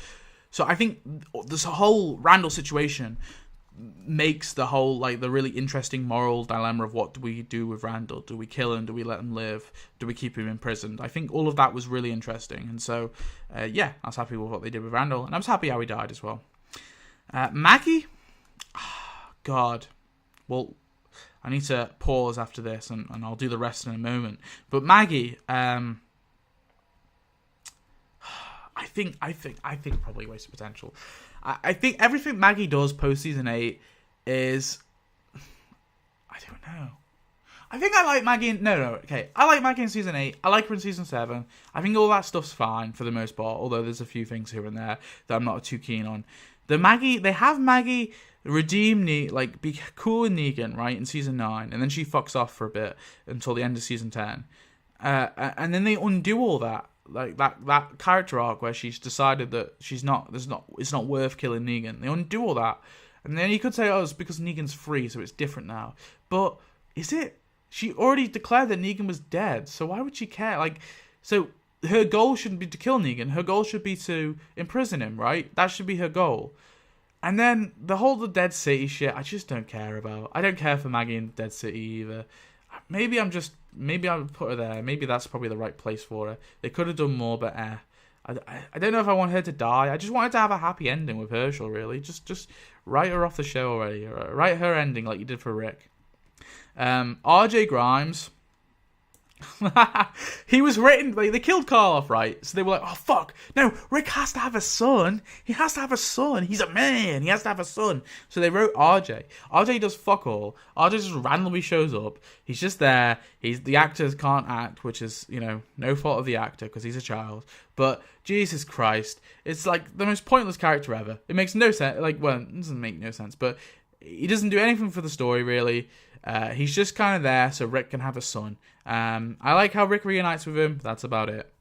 A: So I think this whole Randall situation makes the whole, like, the really interesting moral dilemma of what do we do with Randall? Do we kill him? Do we let him live? Do we keep him imprisoned? I think all of that was really interesting. And so, yeah, I was happy with what they did with Randall. And I was happy how he died as well. Maggie? God. Well, I need to pause after this, and I'll do the rest in a moment. But Maggie, I think probably wasted potential. I think everything Maggie does post season 8 is, I don't know. I think I like Maggie okay. I like Maggie in season 8. I like her in season 7. I think all that stuff's fine for the most part, although there's a few things here and there that I'm not too keen on. They have Maggie redeem like be cool with Negan, right, in season 9, and then she fucks off for a bit until the end of season 10. And then they undo all that. Like that character arc where she's decided that it's not worth killing Negan. They undo all that. And then you could say, oh, it's because Negan's free, so it's different now. But is it? She already declared that Negan was dead, so why would she care? Like, so her goal shouldn't be to kill Negan. Her goal should be to imprison him, right? That should be her goal. And then the Dead City shit, I just don't care about. I don't care for Maggie in Dead City either. Maybe I would put her there. Maybe that's probably the right place for her. They could have done more, but I don't know if I want her to die. I just wanted to have a happy ending with Hershel, really. Just write her off the show already. Write her ending like you did for Rick. RJ Grimes. He was written, like, they killed Carl off, right? So they were like, oh fuck, no, Rick has to have a son. He has to have a son. He's a man. He has to have a son. So they wrote RJ. RJ does fuck all. RJ just randomly shows up. He's just there. The actors can't act, which is, no fault of the actor because he's a child. But Jesus Christ, it's like the most pointless character ever. It makes no sense. Like, well, it doesn't make no sense, but he doesn't do anything for the story, really. He's just kind of there so Rick can have a son. I like how Rick reunites with him. That's about it.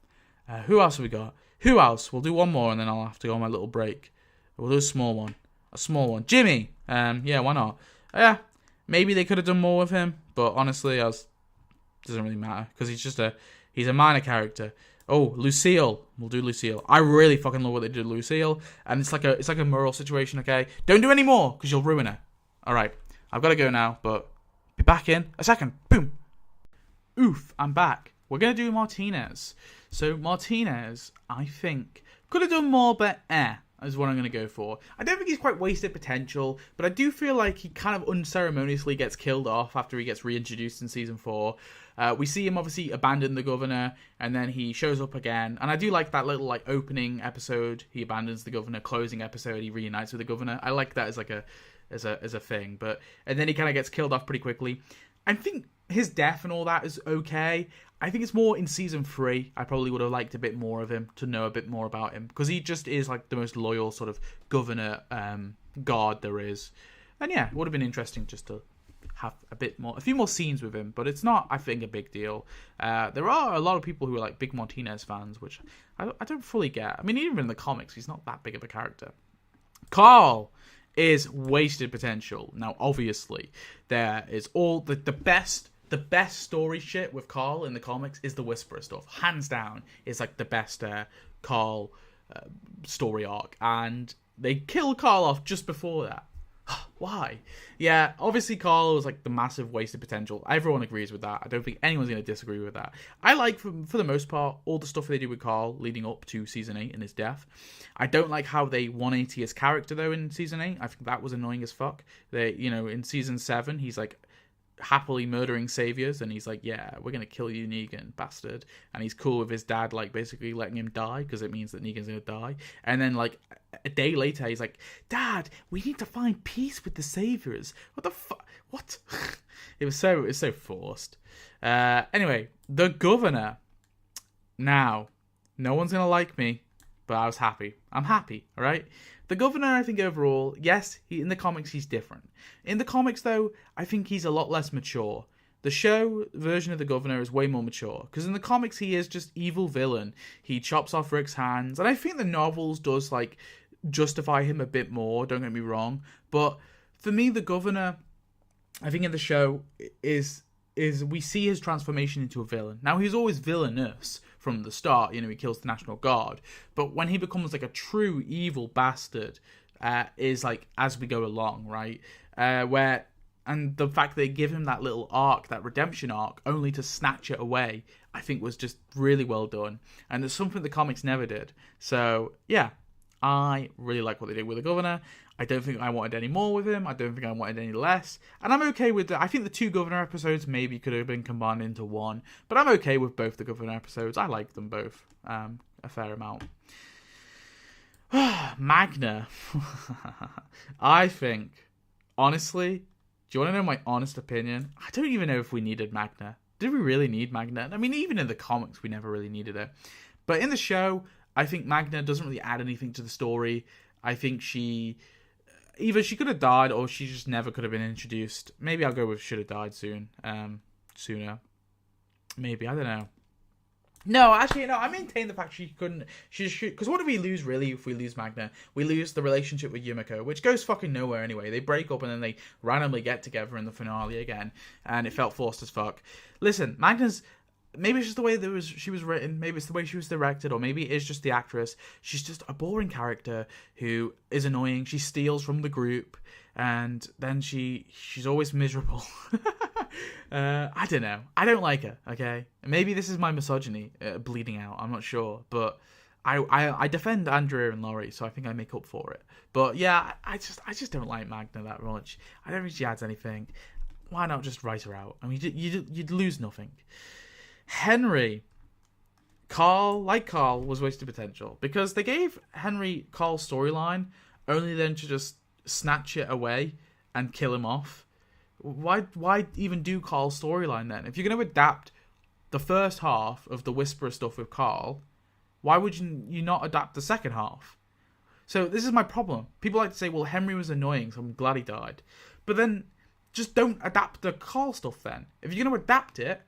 A: Who else have we got? Who else? We'll do one more and then I'll have to go on my little break. We'll do a small one. Jimmy. Yeah, why not? Yeah, maybe they could have done more with him, but honestly, doesn't really matter because he's a minor character. Oh, Lucille. We'll do Lucille. I really fucking love what they did with Lucille, and it's like a Merle situation. Okay, don't do any more because you'll ruin her. All right, I've got to go now, but be back in a second. Boom. Oof, I'm back. We're going to do Martinez. So Martinez, I think, could have done more, but is what I'm going to go for. I don't think he's quite wasted potential, but I do feel like he kind of unceremoniously gets killed off after he gets reintroduced in season 4. We see him obviously abandon the governor, and then he shows up again. And I do like that little opening episode. He abandons the governor. Closing episode, he reunites with the governor. I like that as a thing. And then he kind of gets killed off pretty quickly. I think his death and all that is okay. I think it's more in season 3. I probably would have liked a bit more of him, to know a bit more about him, because he just is like the most loyal sort of governor guard there is. And yeah, it would have been interesting just to have a few more scenes with him, but it's not, I think, a big deal. There are a lot of people who are like big Martinez fans, which I don't fully get. I mean, even in the comics, he's not that big of a character. Carl is wasted potential. Now, obviously, there is all the best story shit with Carl in the comics is the Whisperer stuff. Hands down, is like the best Carl story arc, and they kill Carl off just before that. Why? Yeah, obviously Carl was like the massive wasted potential. Everyone agrees with that. I don't think anyone's going to disagree with that. I like, for the most part, all the stuff they do with Carl leading up to season 8 and his death. I don't like how they 180 his character though in season 8. I think that was annoying as fuck. In season 7, he's like happily murdering saviors, and he's like, yeah, we're gonna kill you, Negan, bastard. And he's cool with his dad like basically letting him die because it means that Negan's gonna die. And then like a day later, he's like, Dad, we need to find peace with the saviors. What the fuck? What? It was so forced. Anyway, the governor. Now, no one's gonna like me, but I was happy. I'm happy, all right? The governor, I think overall, yes, in the comics he's different. In the comics, though, I think he's a lot less mature. The show version of the governor is way more mature, because in the comics he is just evil villain. He chops off Rick's hands, and I think the novels does like justify him a bit more, don't get me wrong. But for me, the governor, I think in the show is we see his transformation into a villain. Now, he's always villainous from the start, he kills the National Guard, but when he becomes like a true evil bastard, is like as we go along, right? And the fact they give him that little arc, that redemption arc, only to snatch it away, I think was just really well done. And it's something the comics never did. So, yeah, I really like what they did with the Governor. I don't think I wanted any more with him. I don't think I wanted any less. And I'm okay with I think the 2 Governor episodes maybe could have been combined into 1. But I'm okay with both the Governor episodes. I like them both a fair amount. Magna. I think, honestly... Do you want to know my honest opinion? I don't even know if we needed Magna. Did we really need Magna? I mean, even in the comics, we never really needed it. But in the show, I think Magna doesn't really add anything to the story. I think either she could have died or she just never could have been introduced. Maybe I'll go with should have died sooner. Maybe, I don't know. No, actually, no, I maintain the fact she couldn't... Because what do we lose, really, if we lose Magna? We lose the relationship with Yumiko, which goes fucking nowhere anyway. They break up and then they randomly get together in the finale again, and it felt forced as fuck. Listen, Magna's... Maybe it's just the way she was written, maybe it's the way she was directed, or maybe it's just the actress. She's just a boring character who is annoying. She steals from the group, and then she's always miserable. I don't know. I don't like her, okay? Maybe this is my misogyny bleeding out. I'm not sure. But I defend Andrea and Laurie, so I think I make up for it. But yeah, I just don't like Magna that much. I don't think she adds anything. Why not just write her out? I mean, you'd lose nothing. Henry. Carl was wasted potential. Because they gave Henry Carl's storyline only then to just snatch it away and kill him off. Why even do Carl's storyline then? If you're going to adapt the first half of the Whisperer stuff with Carl, why would you not adapt the second half? So this is my problem. People like to say, well, Henry was annoying, so I'm glad he died. But then just don't adapt the Carl stuff then. If you're going to adapt it,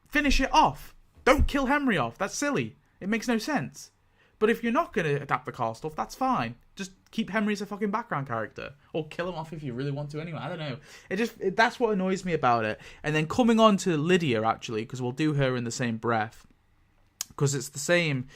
A: finish it off. Don't kill Henry off. That's silly. It makes no sense. But if you're not going to adapt the Carl stuff, that's fine. Just keep Henry as a fucking background character. Or kill him off if you really want to anyway. I don't know. That's what annoys me about it. And then coming on to Lydia, actually, because we'll do her in the same breath. Because it's the same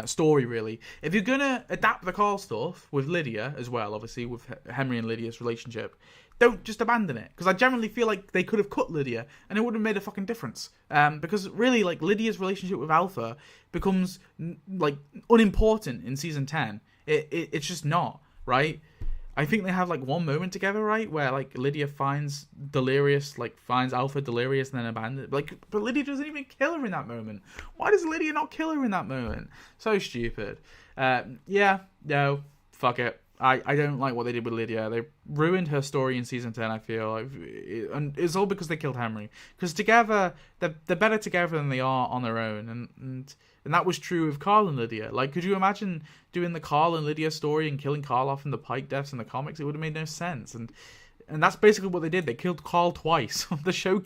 A: story, really. If you're going to adapt the Carl stuff with Lydia as well, obviously, with Henry and Lydia's relationship, don't just abandon it. Because I generally feel like they could have cut Lydia and it would have made a fucking difference. Because really, like, Lydia's relationship with Alpha becomes, like, unimportant in Season 10. It's just not, right? I think they have, like, one moment together, right? Where, like, Lydia finds Alpha delirious and then abandons. But Lydia doesn't even kill her in that moment. Why does Lydia not kill her in that moment? So stupid. Yeah, no, fuck it. I don't like what they did with Lydia. They ruined her story in Season 10, I feel. And it's all because they killed Henry. Because together, they're better together than they are on their own. And that was true of Carl and Lydia. Like, could you imagine doing the Carl and Lydia story and killing Carl off in the Pike deaths in the comics? It would have made no sense. And that's basically what they did. They killed Carl twice. The show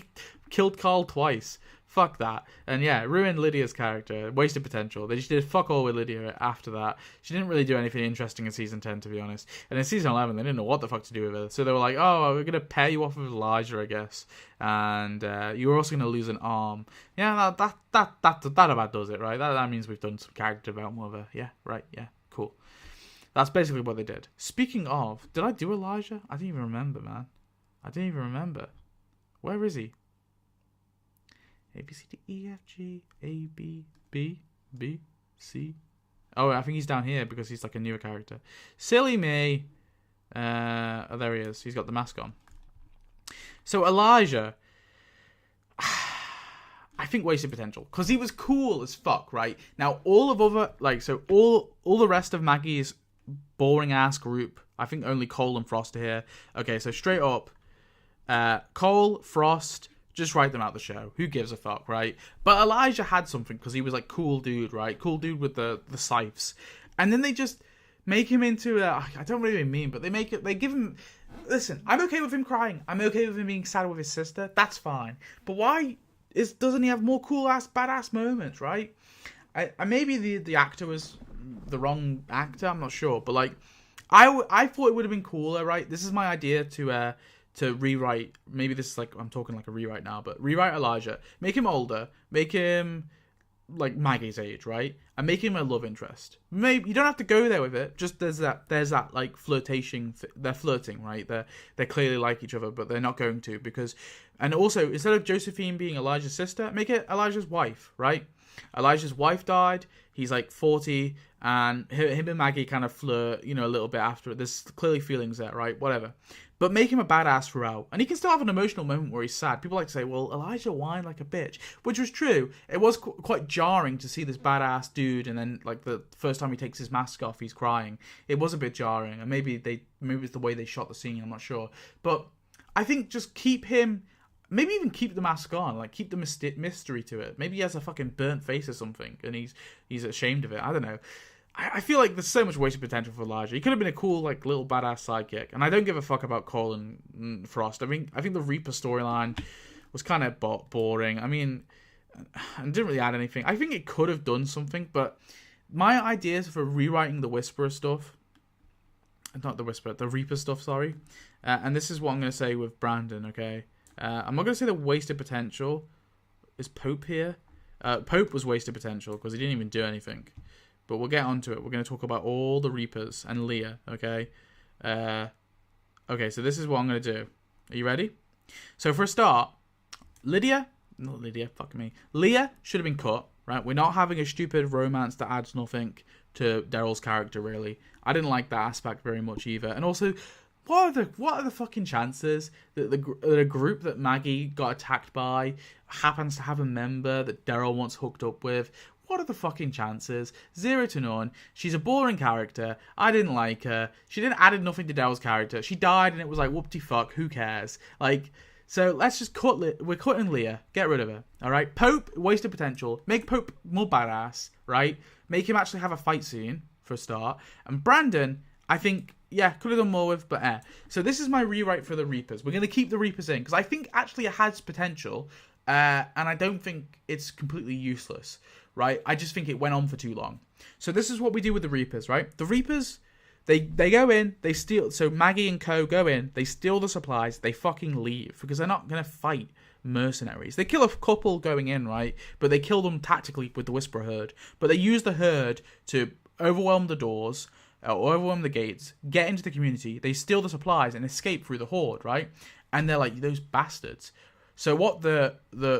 A: killed Carl twice. Fuck that. And yeah, ruined Lydia's character. Wasted potential. They just did fuck all with Lydia after that. She didn't really do anything interesting in Season 10, to be honest. And in Season 11, they didn't know what the fuck to do with her. So they were like, oh, we're going to pair you off with Elijah, I guess. And you're also going to lose an arm. Yeah, that about does it, right? That means we've done some character development with her. Yeah, right, yeah, cool. That's basically what they did. Speaking of, did I do Elijah? I didn't even remember, man. I didn't even remember. Where is he? A, B, C, D, E, F, G, A, B, B, B, C. Oh, I think he's down here because he's like a newer character. Silly me. Oh, there he is. He's got the mask on. So Elijah, I think wasted potential because he was cool as fuck, right? Now all the rest of Maggie's boring ass group, I think only Cole and Frost are here. Okay, so straight up, Cole, Frost. Just write them out the show. Who gives a fuck, right? But Elijah had something because he was like cool dude, right? Cool dude with the scythes. And then they just make him into I don't really mean, but they give him... Listen, I'm okay with him crying. I'm okay with him being sad with his sister. That's fine. But why doesn't he have more cool ass, badass moments, right? Maybe the actor was the wrong actor. I'm not sure. But like, I thought it would have been cooler, right? This is my idea to rewrite, maybe this is like, I'm talking like a rewrite now, but rewrite Elijah, make him older, make him like Maggie's age, right? And make him a love interest. Maybe you don't have to go there with it. Just there's that like flirtation. They're flirting, right? They clearly like each other, but they're not going to because. And also, instead of Josephine being Elijah's sister, make it Elijah's wife, right? Elijah's wife died. He's like 40, and him and Maggie kind of flirt, a little bit after it. There's clearly feelings there, right? Whatever. But make him a badass throughout. And he can still have an emotional moment where he's sad. People like to say, well, Elijah whined like a bitch. Which was true. It was quite jarring to see this badass dude, and then, like, the first time he takes his mask off, he's crying. It was a bit jarring. And maybe it's the way they shot the scene, I'm not sure. But I think just keep him... Maybe even keep the mask on, like keep the mystery to it. Maybe he has a fucking burnt face or something, and he's ashamed of it. I don't know. I feel like there's so much wasted potential for Elijah. He could have been a cool, like, little badass sidekick. And I don't give a fuck about Cole and Frost. I think the Reaper storyline was kind of boring. I mean, it didn't really add anything. I think it could have done something, but my ideas for rewriting the Whisperer stuff, not the Whisperer, the Reaper stuff, sorry. And this is what I'm going to say with Brandon, okay? I'm not going to say the wasted potential. Is Pope here? Pope was wasted potential because he didn't even do anything. But we'll get onto it. We're going to talk about all the Reapers and Leah, okay? Okay, so this is what I'm going to do. Are you ready? So for a start, Leah should have been cut, right? We're not having a stupid romance that adds nothing to Daryl's character, really. I didn't like that aspect very much either. And also... What are the fucking chances that a group that Maggie got attacked by happens to have a member that Daryl once hooked up with? What are the fucking chances? 0 to none. She's a boring character. I didn't like her. She didn't added nothing to Daryl's character. She died and it was like, whoop-de fuck, who cares? Like, so let's just cut... We're cutting Leah. Get rid of her. Alright? Pope, wasted potential. Make Pope more badass, right? Make him actually have a fight scene, for a start. And Brandon, I think... Yeah, could have done more with, but So this is my rewrite for the Reapers. We're going to keep the Reapers in, because I think actually it has potential, and I don't think it's completely useless, right? I just think it went on for too long. So this is what we do with the Reapers, right? The Reapers, they go in, they steal, so Maggie and co go in, they steal the supplies, they fucking leave, because they're not going to fight mercenaries. They kill a couple going in, right? But they kill them tactically with the Whisperer herd. But they use the herd to overwhelm the doors, overwhelm the gates, get into the community, they steal the supplies and escape through the horde, right? And they're like, those bastards. So what the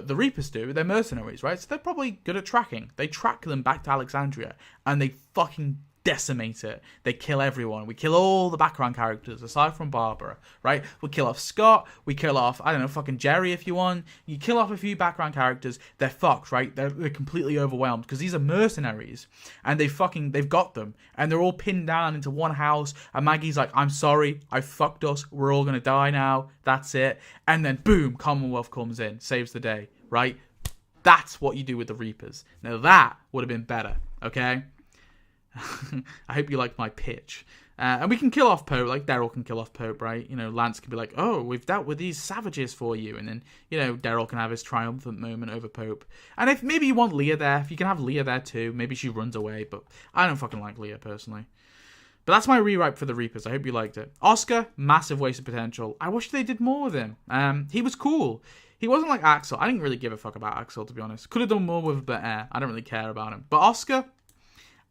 A: Reapers do, they're mercenaries, right? So they're probably good at tracking. They track them back to Alexandria and they fucking decimate it. They kill everyone. We kill all the background characters aside from Barbara, right? We kill off Scott. We kill off, I don't know, fucking Jerry if you want. You kill off a few background characters. They're fucked, right? They're completely overwhelmed because these are mercenaries and they've got them and they're all pinned down into one house and Maggie's like, I'm sorry, I fucked us. We're all going to die now. That's it. And then boom, Commonwealth comes in, saves the day, right? That's what you do with the Reapers. Now that would have been better, okay? I hope you like my pitch. And we can kill off Pope, like Daryl can kill off Pope, right? Lance can be like, oh, we've dealt with these savages for you. And then, Daryl can have his triumphant moment over Pope. And if maybe you want Leah there, if you can have Leah there too, maybe she runs away. But I don't fucking like Leah personally. But that's my rewrite for the Reapers. I hope you liked it. Oscar, massive waste of potential. I wish they did more with him. He was cool. He wasn't like Axel. I didn't really give a fuck about Axel, to be honest. Could have done more with Beth. I don't really care about him. But Oscar...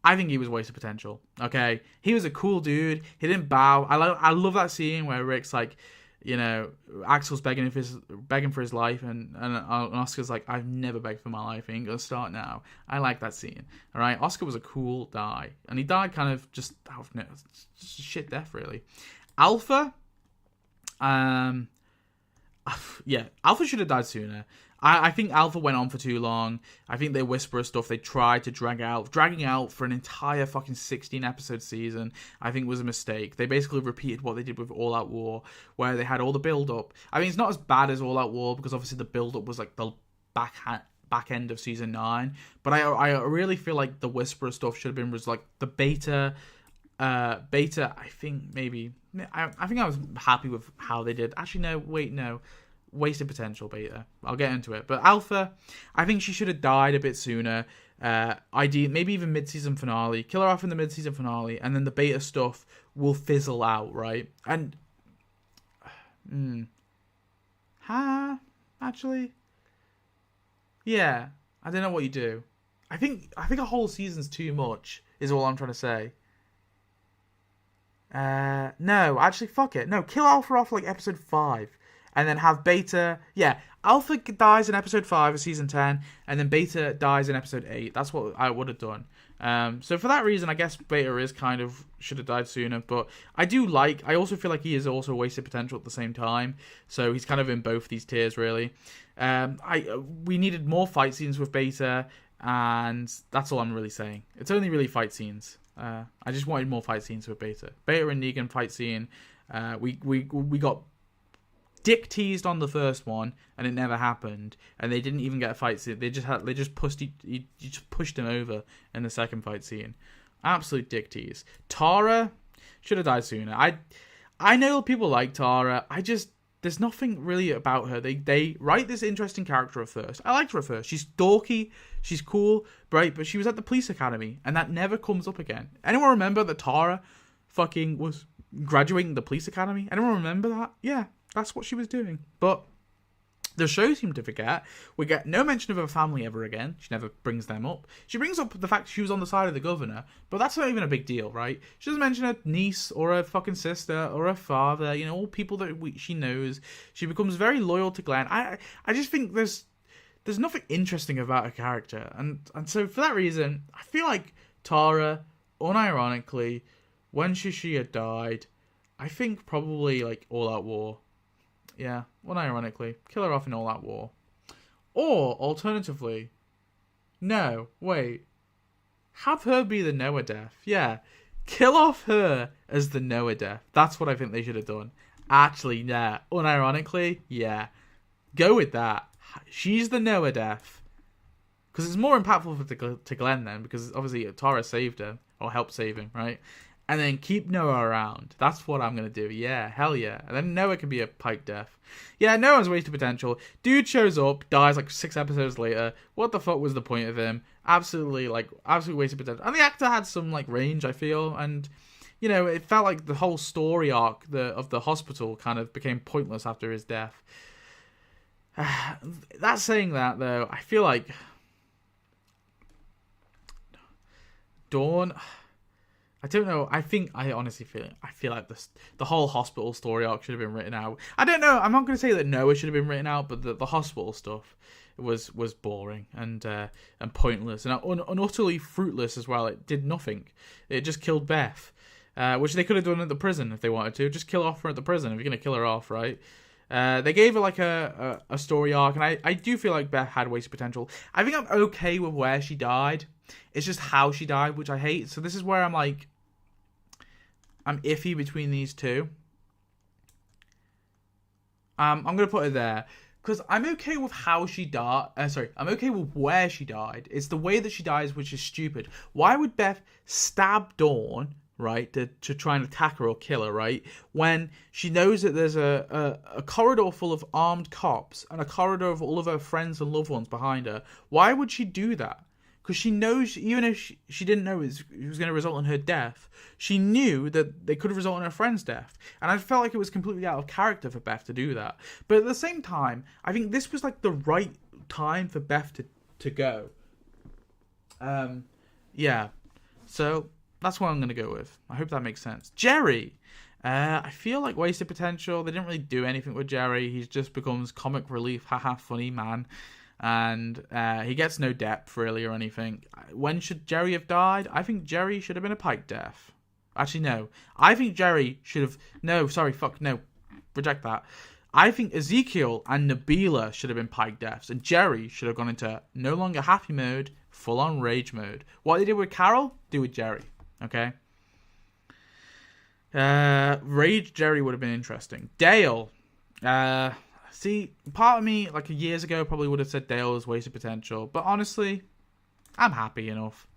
A: I think he was wasted potential, okay? He was a cool dude. He didn't bow. I love that scene where Rick's like, Axel's begging for his life, and Oscar's like, I've never begged for my life. I ain't gonna start now. I like that scene, all right? Oscar was a cool guy, and he died kind of just out of just a shit death, really. Alpha, yeah, Alpha should have died sooner. I think Alpha went on for too long. I think they Whisperer stuff they tried to dragging out for an entire fucking 16-episode season, I think was a mistake. They basically repeated what they did with All Out War, where they had all the build-up. I mean, it's not as bad as All Out War, because obviously the build-up was like the back end of season 9, but I really feel like the Whisperer stuff should have been was like the beta, I think maybe... I think I was happy with how they did. Actually, no. Wasted potential, beta. I'll get into it. But Alpha, I think she should have died a bit sooner. Maybe even mid-season finale. Kill her off in the mid-season finale, and then the beta stuff will fizzle out, right? And... actually... Yeah. I don't know what you do. I think a whole season's too much, is all I'm trying to say. No, actually, fuck it. No, kill Alpha off like episode 5. And then have Beta... Yeah, Alpha dies in episode 5 of season 10. And then Beta dies in episode 8. That's what I would have done. So for that reason, I guess Beta is kind of... should have died sooner. But I also feel like he is also wasted potential at the same time. So he's kind of in both these tiers, really. We needed more fight scenes with Beta. And that's all I'm really saying. It's only really fight scenes. I just wanted more fight scenes with Beta. Beta and Negan fight scene. We got dick teased on the first one, and it never happened. And they didn't even get a fight scene. They just pushed him over in the second fight scene. Absolute dick tease. Tara should have died sooner. I know people like Tara. There's nothing really about her. They write this interesting character at first. I liked her at first. She's dorky. She's cool, right? But she was at the police academy, and that never comes up again. Anyone remember that Tara fucking was graduating the police academy? Anyone remember that? Yeah, that's what she was doing. But the show seemed to forget. We get no mention of her family ever again. She never brings them up. She brings up the fact she was on the side of the governor, but that's not even a big deal, right? She doesn't mention her niece or her fucking sister or her father, all people that she knows. She becomes very loyal to Glenn. I just think there's nothing interesting about her character. And so for that reason, I feel like Tara, unironically, when she had died, I think probably like All Out War. Yeah, unironically, kill her off in All Out War. Or, alternatively, no, wait, have her be the Noah death. Yeah, kill off her as the Noah death. That's what I think they should have done. Actually, yeah, unironically, yeah, go with that. She's the Noah death. Because it's more impactful to Glenn then, because obviously Tara saved her, or helped save him, right? And then keep Noah around. That's what I'm going to do. Yeah, hell yeah. And then Noah can be a Pike death. Yeah, Noah's wasted potential. Dude shows up, dies like 6 episodes later. What the fuck was the point of him? Absolutely wasted potential. And the actor had some, range, I feel. And, it felt like the whole story arc of the hospital kind of became pointless after his death. That's saying that, though, I feel like Dawn... I don't know. I honestly feel like the whole hospital story arc should have been written out. I don't know. I'm not going to say that Noah should have been written out, but the hospital stuff was boring and pointless and utterly fruitless as well. It did nothing. It just killed Beth, which they could have done at the prison if they wanted to. Just kill off her at the prison if you're going to kill her off, right? They gave her a story arc, and I do feel like Beth had wasted potential. I think I'm okay with where she died. It's just how she died, which I hate. So this is where I'm iffy between these two. I'm going to put it there. Because I'm okay with how she died. I'm okay with where she died. It's the way that she dies, which is stupid. Why would Beth stab Dawn, right, to try and attack her or kill her, right, when she knows that there's a corridor full of armed cops and a corridor of all of her friends and loved ones behind her? Why would she do that? Because she knows, even if she didn't know it was going to result in her death, she knew that they could have resulted in her friend's death. And I felt like it was completely out of character for Beth to do that. But at the same time, I think this was the right time for Beth to go. Yeah. So that's what I'm going to go with. I hope that makes sense. Jerry. I feel like wasted potential. They didn't really do anything with Jerry. He just becomes comic relief, haha, funny man. And he gets no depth, really, or anything. When should Jerry have died? I think Jerry should have been a Pike death. Actually, no. I think Jerry should have... No, sorry, fuck, no. Reject that. I think Ezekiel and Nabila should have been Pike deaths. And Jerry should have gone into no longer happy mode, full-on rage mode. What they did with Carol, do with Jerry. Okay? Rage Jerry would have been interesting. Dale. See, part of me, years ago, probably would have said Dale was wasted potential. But honestly, I'm happy enough.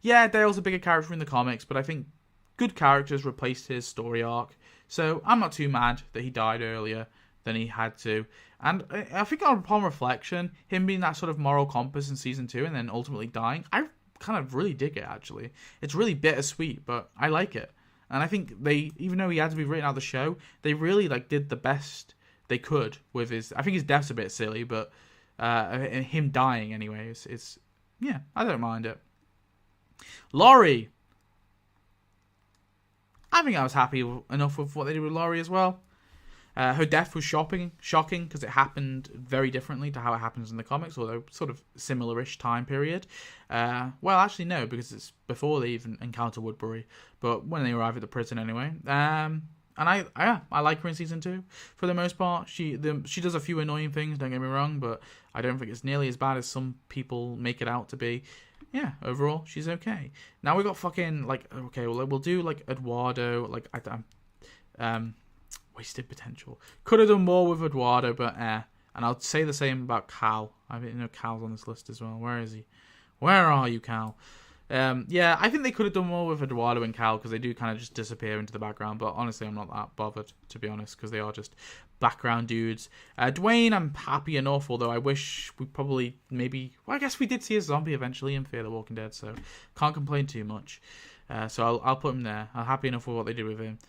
A: Yeah, Dale's a bigger character in the comics, but I think good characters replaced his story arc. So I'm not too mad that he died earlier than he had to. And I think upon reflection, him being that sort of moral compass in Season 2 and then ultimately dying, I kind of really dig it, actually. It's really bittersweet, but I like it. And I think even though he had to be written out of the show, they really did the best they could with his... I think his death's a bit silly, but him dying anyway, it's yeah, I don't mind it. Laurie. I think I was happy enough with what they did with Laurie as well. Her death was shocking because it happened very differently to how it happens in the comics, although sort of similar-ish time period. Well, actually, no, because it's before they even encounter Woodbury, but when they arrive at the prison anyway. And I like her in season 2 for the most part. She does a few annoying things, don't get me wrong, but I don't think it's nearly as bad as some people make it out to be. Yeah, overall, she's okay. Now we got fucking, like, okay, well, we'll do, like, Eduardo, like, wasted potential. Could have done more with Eduardo, but And I'll say the same about Cal. I mean, Cal's on this list as well. Where is he? Where are you, Cal? Yeah, I think they could have done more with Eduardo and Cal because they do kind of just disappear into the background. But honestly, I'm not that bothered, to be honest, because they are just background dudes. Dwayne, I'm happy enough, although I wish we probably maybe... Well, I guess we did see a zombie eventually in Fear the Walking Dead, so can't complain too much. So I'll put him there. I'm happy enough with what they did with him.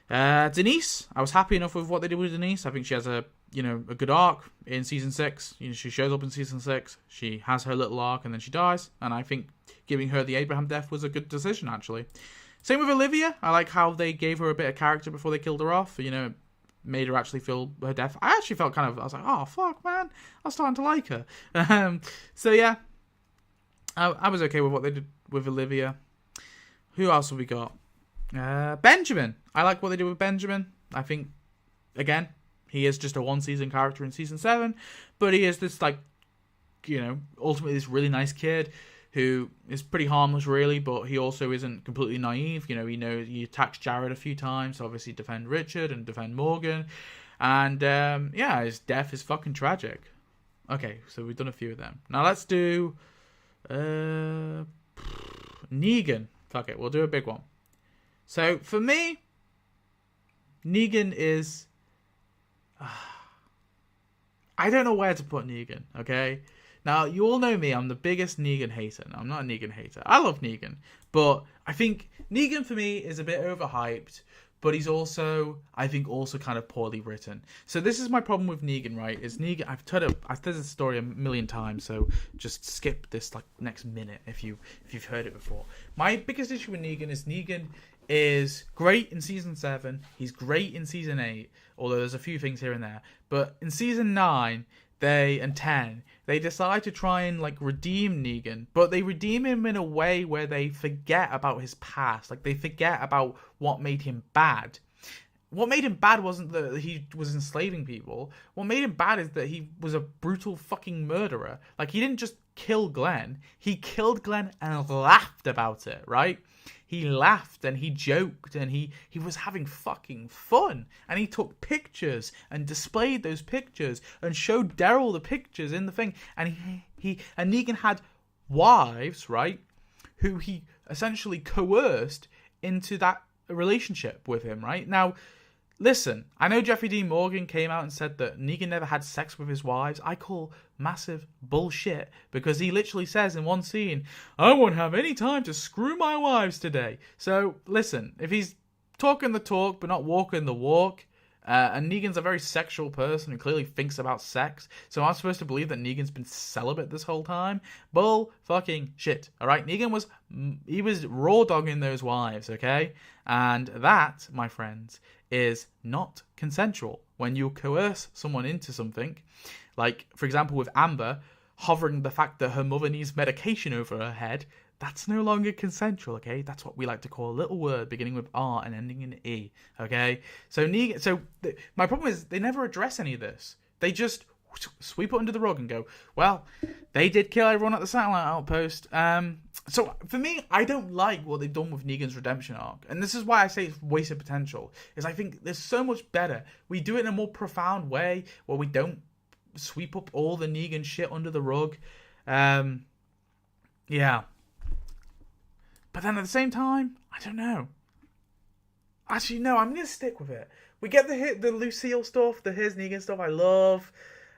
A: Denise, I was happy enough with what they did with Denise. I think she has a good arc in season 6. She shows up in season 6. She has her little arc and then she dies. And I think giving her the Abraham death was a good decision, actually. Same with Olivia. I like how they gave her a bit of character before they killed her off. Made her actually feel her death. I actually felt I was like, oh, fuck, man. I was starting to like her. So, yeah. I was okay with what they did with Olivia. Who else have we got? Benjamin. I like what they did with Benjamin. I think, again, he is just a one-season character in season 7, but he is this, ultimately this really nice kid who is pretty harmless, really, but he also isn't completely naive. He knows he attacks Jared a few times to obviously defend Richard and defend Morgan, and his death is fucking tragic. Okay, so we've done a few of them. Now let's do Negan. Fuck it, we'll do a big one. So, for me, Negan is... I don't know where to put Negan, okay? Now, you all know me, I'm the biggest Negan hater. No, I'm not a Negan hater. I love Negan. But I think Negan, for me, is a bit overhyped. But he's also, I think, kind of poorly written. So this is my problem with Negan, right? Is Negan... I've told this story a million times, so just skip this, next minute if you've heard it before. My biggest issue with Negan is great in season 7. He's great in season 8, although there's a few things here and there. But in season 9 and 10, they decide to try and redeem Negan, but they redeem him in a way where they forget about his past. They forget about what made him bad. What made him bad wasn't that he was enslaving people. What made him bad is that he was a brutal fucking murderer. He didn't just kill Glenn. He killed Glenn and laughed about it, right? He laughed and he joked and he was having fucking fun. And he took pictures and displayed those pictures and showed Daryl the pictures in the thing. And and Negan had wives, right, who he essentially coerced into that relationship with him, right? Now, listen, I know Jeffrey Dean Morgan came out and said that Negan never had sex with his wives. I call massive bullshit, because he literally says in one scene, I won't have any time to screw my wives today. So, listen, if he's talking the talk but not walking the walk, and Negan's a very sexual person who clearly thinks about sex, so I'm supposed to believe that Negan's been celibate this whole time? Bull fucking shit, alright? Negan was raw dogging those wives, okay? And that, my friends, is not consensual. When you coerce someone into something, for example with Amber, hovering the fact that her mother needs medication over her head, that's no longer consensual, okay? That's what we like to call a little word beginning with R and ending in E, okay? So my problem is they never address any of this. They just sweep it under the rug and go, well, they did kill everyone at the satellite outpost. So for me, I don't like what they've done with Negan's redemption arc. And this is why I say it's wasted potential. Is I think there's so much better. We do it in a more profound way where we don't sweep up all the Negan shit under the rug. Yeah. But then at the same time, I don't know. Actually, no, I'm going to stick with it. We get the Lucille stuff, the Here's Negan stuff I love.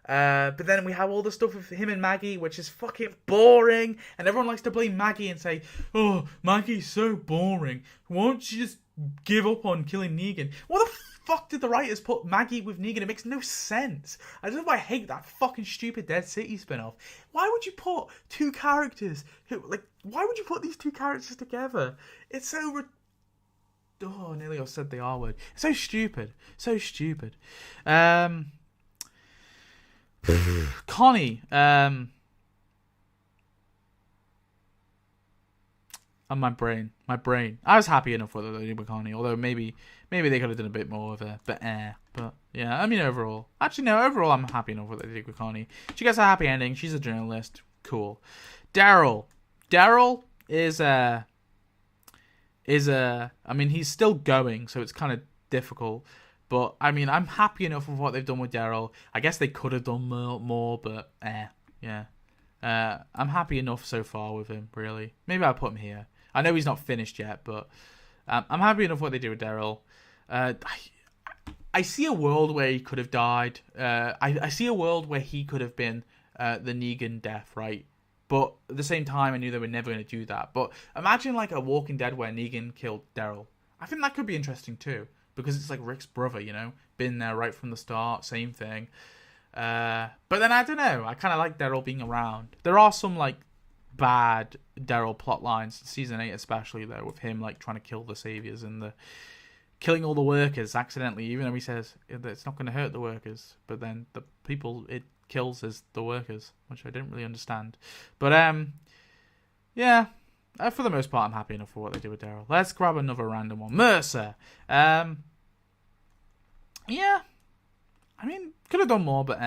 A: But then we have all the stuff with him and Maggie, which is fucking boring. And everyone likes to blame Maggie and say, oh, Maggie's so boring. Won't she just give up on killing Negan. What the fuck did the writers put Maggie with Negan? It makes no sense. I don't know why I hate that fucking stupid Dead City spin-off. Why would you put two characters who, like, why would you put these two characters together? It's so oh, nearly I said the R word. It's so stupid. So stupid. Connie, and my brain. I was happy enough with what they did with Connie, although maybe they could have done a bit more of it. But yeah, I mean overall. Actually no, overall I'm happy enough with what they did with Connie. She gets a happy ending. She's a journalist. Cool. Daryl is I mean he's still going, so it's kind of difficult. But I mean I'm happy enough with what they've done with Daryl. I guess they could have done more, but yeah. I'm happy enough so far with him, really. Maybe I'll put him here. I know he's not finished yet, but I'm happy enough what they do with Daryl. I see a world where he could have died. I see a world where he could have been the Negan death, right? But at the same time, I knew they were never going to do that. But imagine like a Walking Dead where Negan killed Daryl. I think that could be interesting too, because it's like Rick's brother, you know? Been there right from the start, same thing. But then I don't know. I kind of like Daryl being around. There are some like bad Daryl plot lines, season 8 especially, though, with him like trying to kill the saviors and the killing all the workers accidentally, even though he says that it's not going to hurt the workers, but then the people it kills is the workers, which I didn't really understand. But yeah, for the most part, I'm happy enough for what they do with Daryl. Let's grab another random one. Mercer. Yeah. I mean, could have done more, but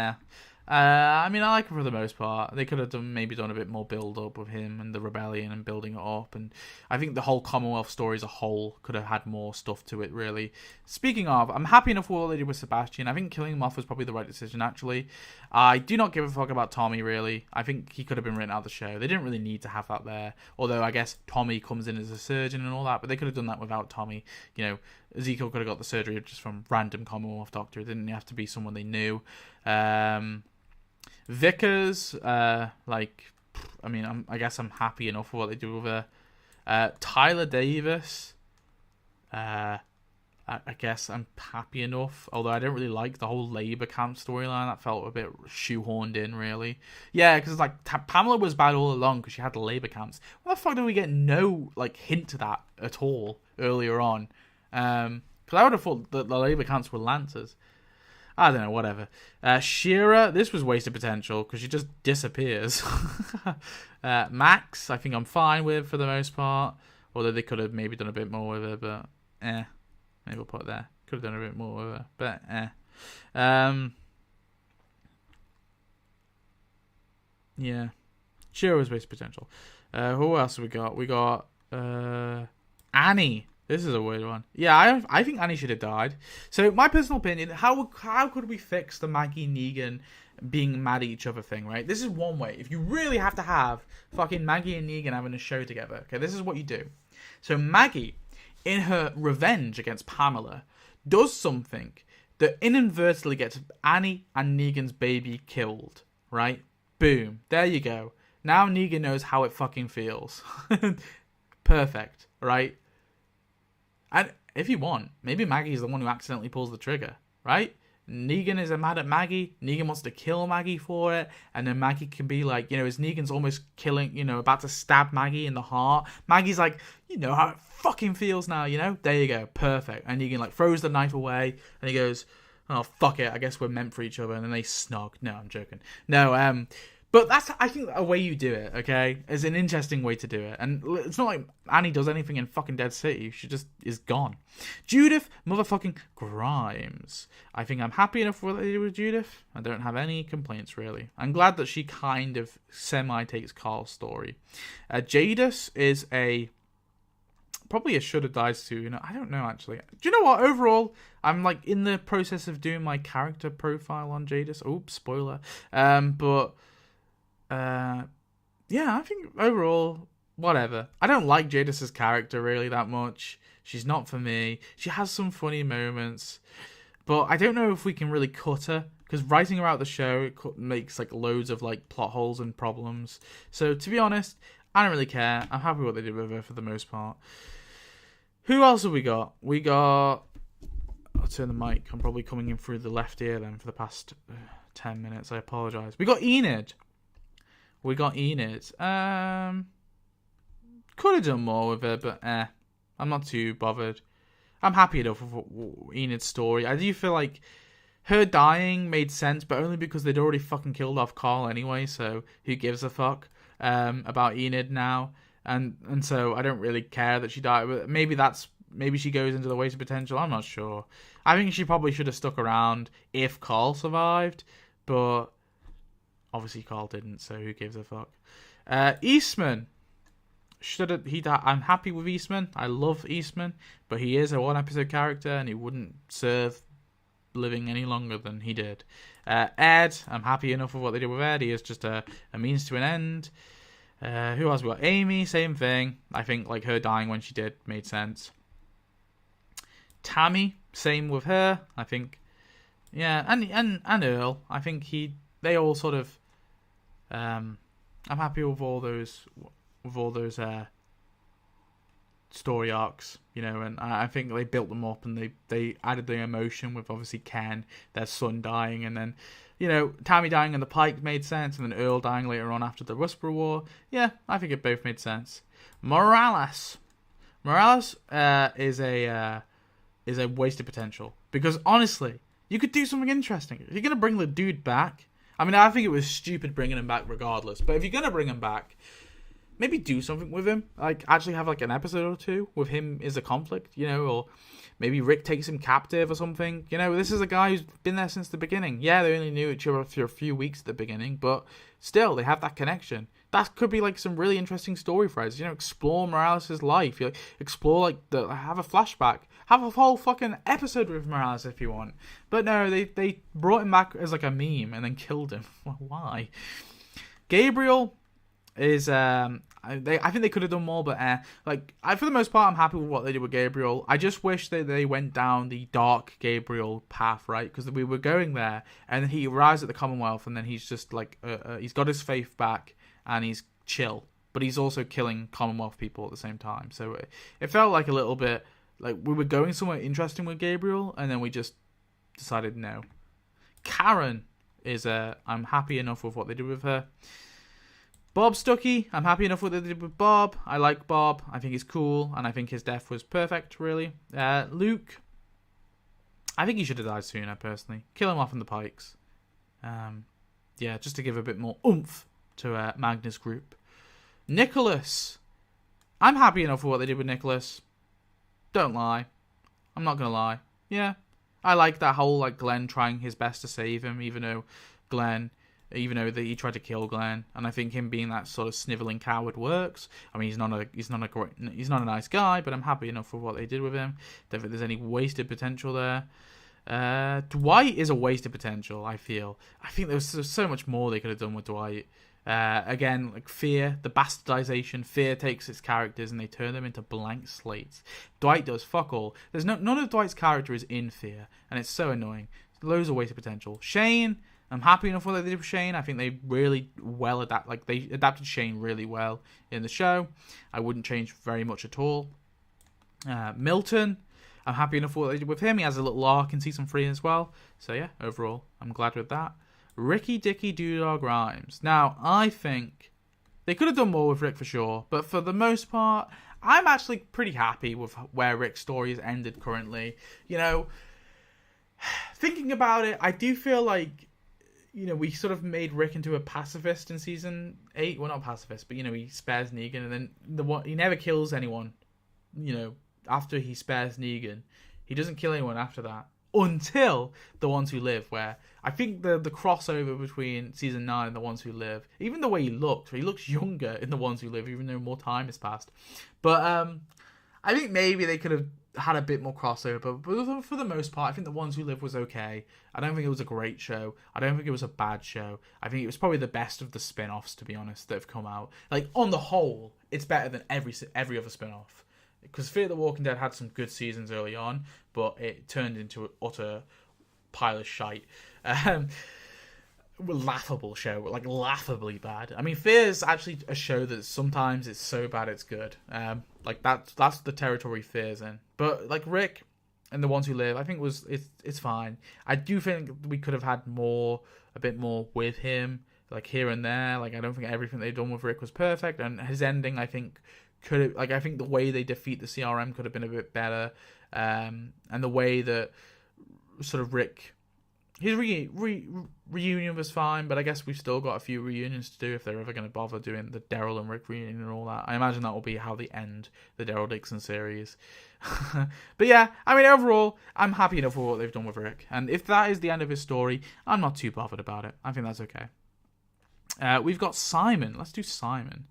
A: I mean, I like him for the most part. They could have maybe done a bit more build-up with him and the rebellion and building it up. And I think the whole Commonwealth story as a whole could have had more stuff to it, really. Speaking of, I'm happy enough with what they did with Sebastian. I think killing him off was probably the right decision, actually. I do not give a fuck about Tommy, really. I think he could have been written out of the show. They didn't really need to have that there. Although, I guess Tommy comes in as a surgeon and all that, but they could have done that without Tommy. You know, Ezekiel could have got the surgery just from random Commonwealth doctor. It didn't have to be someone they knew. Vickers, I mean, I guess I'm happy enough with what they do with her. Tyler Davis, I guess I'm happy enough, although I don't really like the whole Labour camp storyline. That felt a bit shoehorned in, really. Yeah, because like Pamela was bad all along because she had the Labour camps. Why the fuck did we get no like hint to that at all earlier on? Because I would have thought that the Labour camps were Lancers. I don't know, whatever. Shira, this was wasted potential because she just disappears. Max, I think I'm fine with for the most part. Although they could have maybe done a bit more with her, but maybe we'll put it there. Could have done a bit more with her, but yeah. Shira was wasted potential. Who else have we got? We got Annie. This is a weird one. Yeah, I think Annie should have died. So, my personal opinion, how could we fix the Maggie Negan being mad at each other thing, right? This is one way. If you really have to have fucking Maggie and Negan having a show together, okay, this is what you do. So, Maggie, in her revenge against Pamela, does something that inadvertently gets Annie and Negan's baby killed, right? Boom. There you go. Now Negan knows how it fucking feels. Perfect, right? And if you want, maybe Maggie's the one who accidentally pulls the trigger, right? Negan is mad at Maggie. Negan wants to kill Maggie for it. And then Maggie can be like, you know, as Negan's almost killing, you know, about to stab Maggie in the heart. Maggie's like, you know how it fucking feels now, you know? There you go. Perfect. And Negan like throws the knife away and he goes, oh, fuck it. I guess we're meant for each other. And then they snog. No, I'm joking. No, but that's, I think, a way you do it, okay? Is an interesting way to do it. And it's not like Annie does anything in fucking Dead City. She just is gone. Judith motherfucking Grimes. I think I'm happy enough with what they do with Judith. I don't have any complaints, really. I'm glad that she kind of semi-takes Carl's story. Jadis is probably a should have died soon. I don't know, actually. Do you know what? Overall, I'm like in the process of doing my character profile on Jadis. Oops, spoiler. Yeah, I think overall, whatever. I don't like Jadis's character really that much. She's not for me. She has some funny moments, but I don't know if we can really cut her, because writing her out the show makes like loads of like plot holes and problems. So to be honest, I don't really care. I'm happy with what they did with her for the most part. Who else have we got? We got... I'll turn the mic. I'm probably coming in through the left ear then for the past 10 minutes. I apologise. We got Enid. Could have done more with it, but I'm not too bothered. I'm happy enough with Enid's story. I do feel like her dying made sense, but only because they'd already fucking killed off Carl anyway, so who gives a fuck about Enid now? And so I don't really care that she died. But maybe she goes into the wasted potential. I'm not sure. I think she probably should have stuck around if Carl survived, but obviously Carl didn't, so who gives a fuck? Eastman. I'm happy with Eastman. I love Eastman, but he is a one-episode character, and he wouldn't serve living any longer than he did. Ed, I'm happy enough with what they did with Ed. He is just a means to an end. Who else we got? Amy, same thing. I think like her dying when she did made sense. Tammy, same with her. I think, yeah, and Earl. I think they all sort of. I'm happy with all those story arcs, and I think they built them up and they added the emotion with obviously Ken, their son dying, and then Tammy dying in the Pike made sense, and then Earl dying later on after the Whisperer War. Yeah, I think it both made sense. Morales is a wasted potential, because honestly, you could do something interesting. If you're gonna bring the dude back, I mean, I think it was stupid bringing him back regardless, but if you're gonna bring him back, maybe do something with him. Like, actually have, like, an episode or two with him as a conflict, or maybe Rick takes him captive or something. This is a guy who's been there since the beginning. Yeah, they only knew each other for a few weeks at the beginning, but still, they have that connection. That could be, like, some really interesting story threads. Explore Morales' life. Explore, have a flashback. Have a whole fucking episode with Morales if you want. But no, they brought him back as, like, a meme and then killed him. Why? Gabriel is I think they could have done more, but for the most part, I'm happy with what they did with Gabriel. I just wish that they went down the dark Gabriel path, right? Because we were going there, and then he arrives at the Commonwealth, and then he's just like he's got his faith back, and he's chill, but he's also killing Commonwealth people at the same time. So it felt like a little bit like we were going somewhere interesting with Gabriel, and then we just decided no. Karen is I'm happy enough with what they did with her. Bob Stuckey, I'm happy enough with what they did with Bob. I like Bob. I think he's cool, and I think his death was perfect, really. Luke, I think he should have died sooner, personally. Kill him off in the Pikes. Just to give a bit more oomph to Magna's group. Nicholas, I'm happy enough with what they did with Nicholas. Don't lie. I'm not going to lie. Yeah, I like that whole Glenn trying his best to save him, even though he tried to kill Glenn, and I think him being that sort of sniveling coward works. I mean, he's not a nice guy, but I'm happy enough with what they did with him. Don't think there's any wasted potential there. Dwight is a wasted potential. I think there's so much more they could have done with Dwight. Again, fear, the bastardization. Fear takes its characters and they turn them into blank slates. Dwight does fuck all. There's none of Dwight's character is in Fear, and it's so annoying. Loads of wasted potential. Shane, I'm happy enough with what they did with Shane. I think they really they adapted Shane really well in the show. I wouldn't change very much at all. Milton, I'm happy enough with what they did with him. He has a little arc in season 3 as well. So yeah, overall, I'm glad with that. Ricky Dicky Doodog Rhymes. Now, I think they could have done more with Rick for sure, but for the most part, I'm actually pretty happy with where Rick's story has ended currently. Thinking about it, I do feel like we sort of made Rick into a pacifist in season 8. Well, not pacifist, but he spares Negan, and then he never kills anyone. After he spares Negan, he doesn't kill anyone after that until The Ones Who Live. Where I think the crossover between season 9 and The Ones Who Live, even the way he looks younger in The Ones Who Live, even though more time has passed. But I think maybe they could have had a bit more crossover, but for the most part, I think The Ones Who Live was okay. I don't think it was a great show. I don't think it was a bad show. I think it was probably the best of the spin-offs, to be honest, that have come out. On the whole, it's better than every other spin-off. Because Fear the Walking Dead had some good seasons early on, but it turned into an utter pile of shite. laughable show, like laughably bad. I mean, Fear is actually a show that sometimes it's so bad it's good. Like that's the territory Fear's in. But like Rick and The Ones Who Live, I think it's fine. I do think we could have had a bit more with him, like here and there. Like I don't think everything they've done with Rick was perfect, and his ending I think could have, like I think the way they defeat the CRM could have been a bit better, and the way that sort of Rick. His reunion was fine, but I guess we've still got a few reunions to do if they're ever going to bother doing the Daryl and Rick reunion and all that. I imagine that will be how they end the Daryl Dixon series. But yeah, I mean, overall, I'm happy enough with what they've done with Rick. And if that is the end of his story, I'm not too bothered about it. I think that's okay. We've got Simon. Let's do Simon.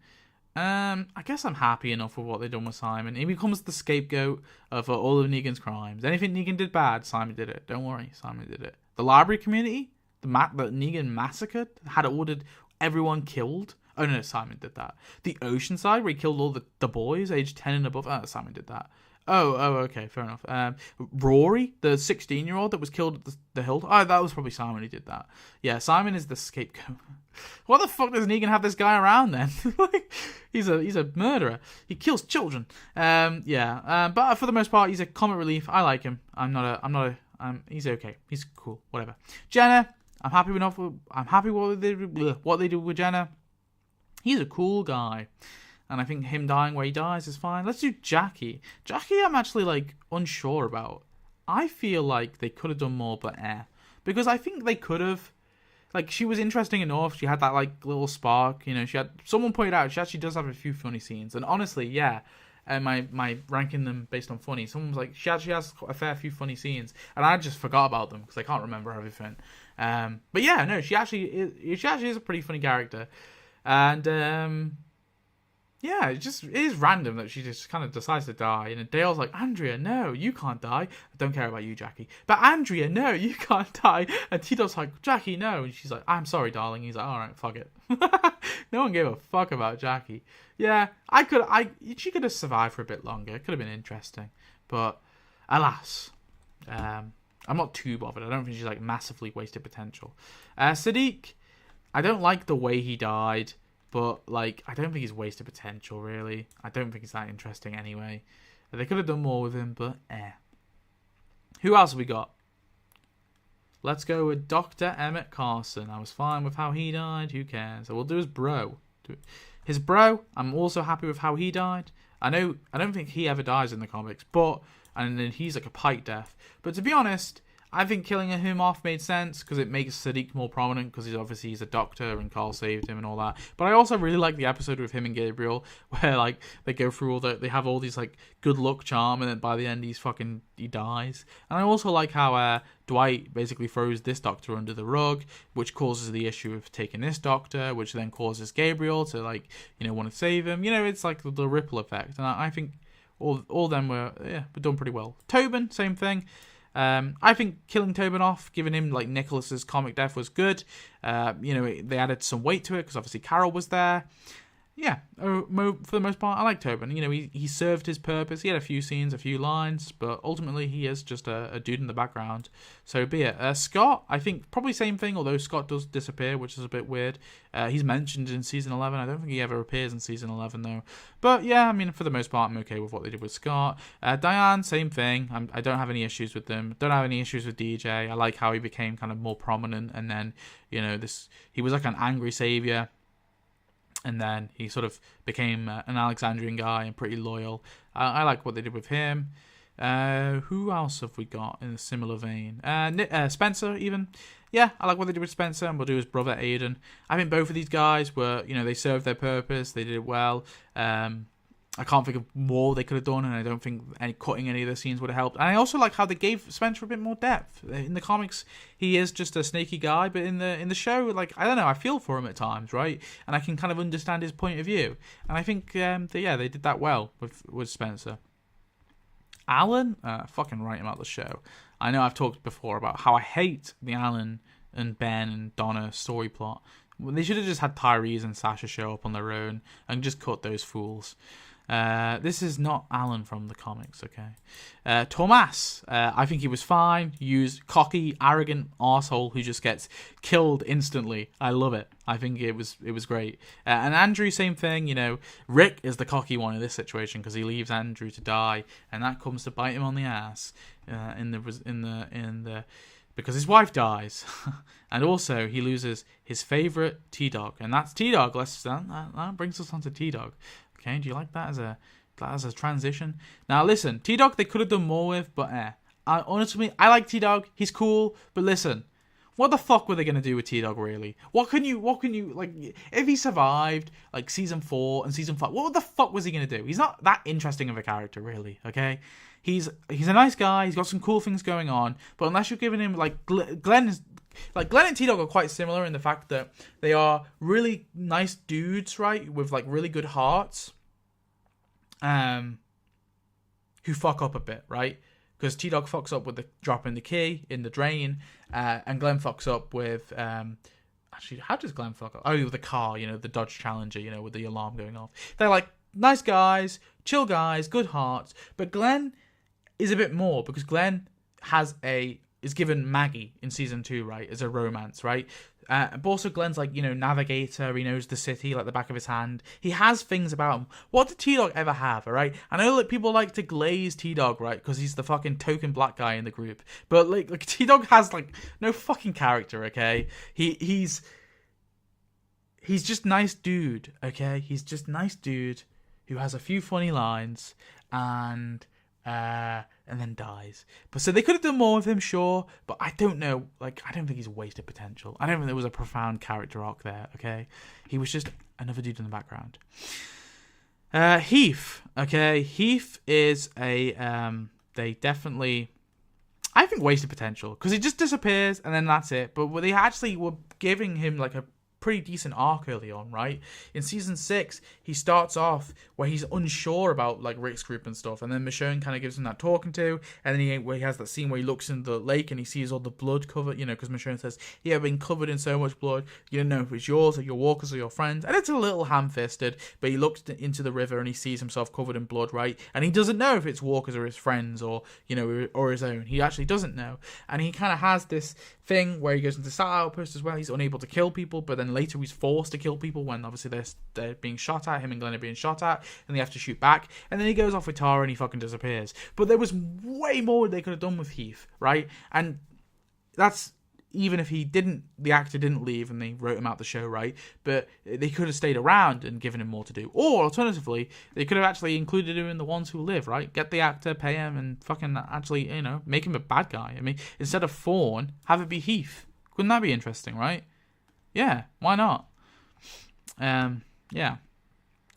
A: I guess I'm happy enough with what they've done with Simon. He becomes the scapegoat for all of Negan's crimes. Anything Negan did bad, Simon did it. Don't worry, Simon did it. The library community, that Negan massacred, had ordered everyone killed. Oh no, Simon did that. The Oceanside, where he killed all the boys aged 10 and above. Oh, Simon did that. Oh, okay, fair enough. Rory, the 16-year-old that was killed at the hill. Oh, that was probably Simon who did that. Yeah, Simon is the scapegoat. What the fuck does Negan have this guy around then? Like, he's a murderer. He kills children. But for the most part, he's a comic relief. I like him. He's okay. He's cool. Whatever. Jenna, I'm happy with what they did with Jenna. He's a cool guy. And I think him dying where he dies is fine. Let's do Jackie. Jackie, I'm actually, like, unsure about. I feel like they could have done more, but because I think they could have. Like, she was interesting enough. She had that, like, little spark. You know, someone pointed out she actually does have a few funny scenes. And honestly, yeah. And my ranking them based on funny. Someone was like, she actually has a fair few funny scenes. And I just forgot about them because I can't remember everything. But yeah, no, she actually is a pretty funny character. And, yeah, it is random that she just kind of decides to die. And Dale's like, Andrea, no, you can't die. I don't care about you, Jackie. But Andrea, no, you can't die. And Tito's like, Jackie, no. And she's like, I'm sorry, darling. He's like, all right, fuck it. No one gave a fuck about Jackie. Yeah, she could have survived for a bit longer. It could have been interesting. But alas, I'm not too bothered. I don't think she's like massively wasted potential. Sadiq, I don't like the way he died. But, like, I don't think he's wasted potential, really. I don't think he's that interesting anyway. They could have done more with him, but Who else have we got? Let's go with Dr. Emmett Carson. I was fine with how he died. Who cares? So we'll do his bro. His bro, I'm also happy with how he died. I don't think he ever dies in the comics, and then he's like a pike death. But to be honest, I think killing him off made sense because it makes Sadiq more prominent because he's a doctor and Carl saved him and all that. But I also really like the episode with him and Gabriel where like they go through they have all these like good luck charm and then by the end he dies. And I also like how Dwight basically throws this doctor under the rug, which causes the issue of taking this doctor, which then causes Gabriel to want to save him. It's like the ripple effect. And I think all them were done pretty well. Tobin, same thing. I think killing Tobin off, giving him like Nicholas's comic death was good. They added some weight to it because obviously Carol was there. Yeah, for the most part, I like Tobin. He served his purpose. He had a few scenes, a few lines, but ultimately he is just a dude in the background. So be it. Scott, I think probably same thing, although Scott does disappear, which is a bit weird. He's mentioned in Season 11. I don't think he ever appears in Season 11, though. But yeah, I mean, for the most part, I'm okay with what they did with Scott. Diane, same thing. I don't have any issues with them. Don't have any issues with DJ. I like how he became kind of more prominent, and then, he was like an angry savior. And then he sort of became an Alexandrian guy and pretty loyal. I like what they did with him. Who else have we got in a similar vein? Spencer, even. Yeah, I like what they did with Spencer, and we'll do his brother, Aiden. I think both of these guys were, they served their purpose. They did it well. I can't think of more they could have done, and I don't think cutting any of the scenes would have helped. And I also like how they gave Spencer a bit more depth. In the comics, he is just a snaky guy, but in the show, I don't know, I feel for him at times, right? And I can kind of understand his point of view. And I think, they did that well with Spencer. Alan, fucking write him out the show. I know I've talked before about how I hate the Alan and Ben and Donna story plot. They should have just had Tyrese and Sasha show up on their own and just cut those fools. This is not Alan from the comics, okay? Thomas, I think he was fine. Used cocky, arrogant arsehole who just gets killed instantly. I love it. I think it was great. And Andrew, same thing. You know, Rick is the cocky one in this situation because he leaves Andrew to die, and that comes to bite him on the ass. Because his wife dies, and also he loses his favorite T-Dog, and that's T-Dog. That brings us on to T-Dog. Okay, do you like that as a transition? Now listen, T-Dog they could have done more with, but honestly, I like T-Dog. He's cool, but listen, what the fuck were they gonna do with T-Dog really? What can you like? If he survived like season 4 and season 5, what the fuck was he gonna do? He's not that interesting of a character, really. Okay. He's a nice guy. He's got some cool things going on, but unless you're giving him like Glenn and T-Dog are quite similar in the fact that they are really nice dudes, right, with like really good hearts, who fuck up a bit, right? Because T-Dog fucks up with the dropping the key in the drain, and Glenn fucks up with actually, how does Glenn fuck up? Oh, with the car, you know, the Dodge Challenger, you know, with the alarm going off. They're like nice guys, chill guys, good hearts, but Glenn is a bit more because Glenn is given Maggie in season 2, right, as a romance, right? But also Glenn's like, you know, navigator. He knows the city like the back of his hand. He has things about him. What did T-Dog ever have? All right, I know that people like to glaze T-Dog, right, because he's the fucking token black guy in the group. But like T-Dog has like no fucking character. Okay, he's just nice dude. Okay, he's just nice dude who has a few funny lines and then dies. But so they could have done more with him, sure, but I don't know. Like, I don't think he's wasted potential. I don't think there was a profound character arc there. Okay, he was just another dude in the background. Heath. Okay, Heath is they definitely, I think, wasted potential because he just disappears and then that's it. But they actually were giving him like a pretty decent arc early on, right? In season 6, he starts off where he's unsure about like Rick's group and stuff, and then Michonne kind of gives him that talking to, and then he has that scene where he looks in the lake and he sees all the blood covered, you know, because Michonne says, "Yeah, I've been covered in so much blood. You don't know if it's yours or your walkers or your friends," and it's a little ham-fisted, but he looks into the river and he sees himself covered in blood, right? And he doesn't know if it's walkers or his friends or, you know, or his own. He actually doesn't know, and he kind of has this thing where he goes into stat outpost as well. He's unable to kill people, but then later he's forced to kill people when obviously they're being shot at. Him and Glenn are being shot at, and they have to shoot back. And then he goes off with Tara and he fucking disappears. But there was way more they could have done with Heath, right? And that's even if the actor didn't leave and they wrote him out the show, right? But they could have stayed around and given him more to do. Or alternatively, they could have actually included him in The Ones Who Live, right? Get the actor, pay him, and fucking actually, you know, make him a bad guy. I mean, instead of Fawn, have it be Heath. Wouldn't that be interesting, right? Yeah, why not? Yeah.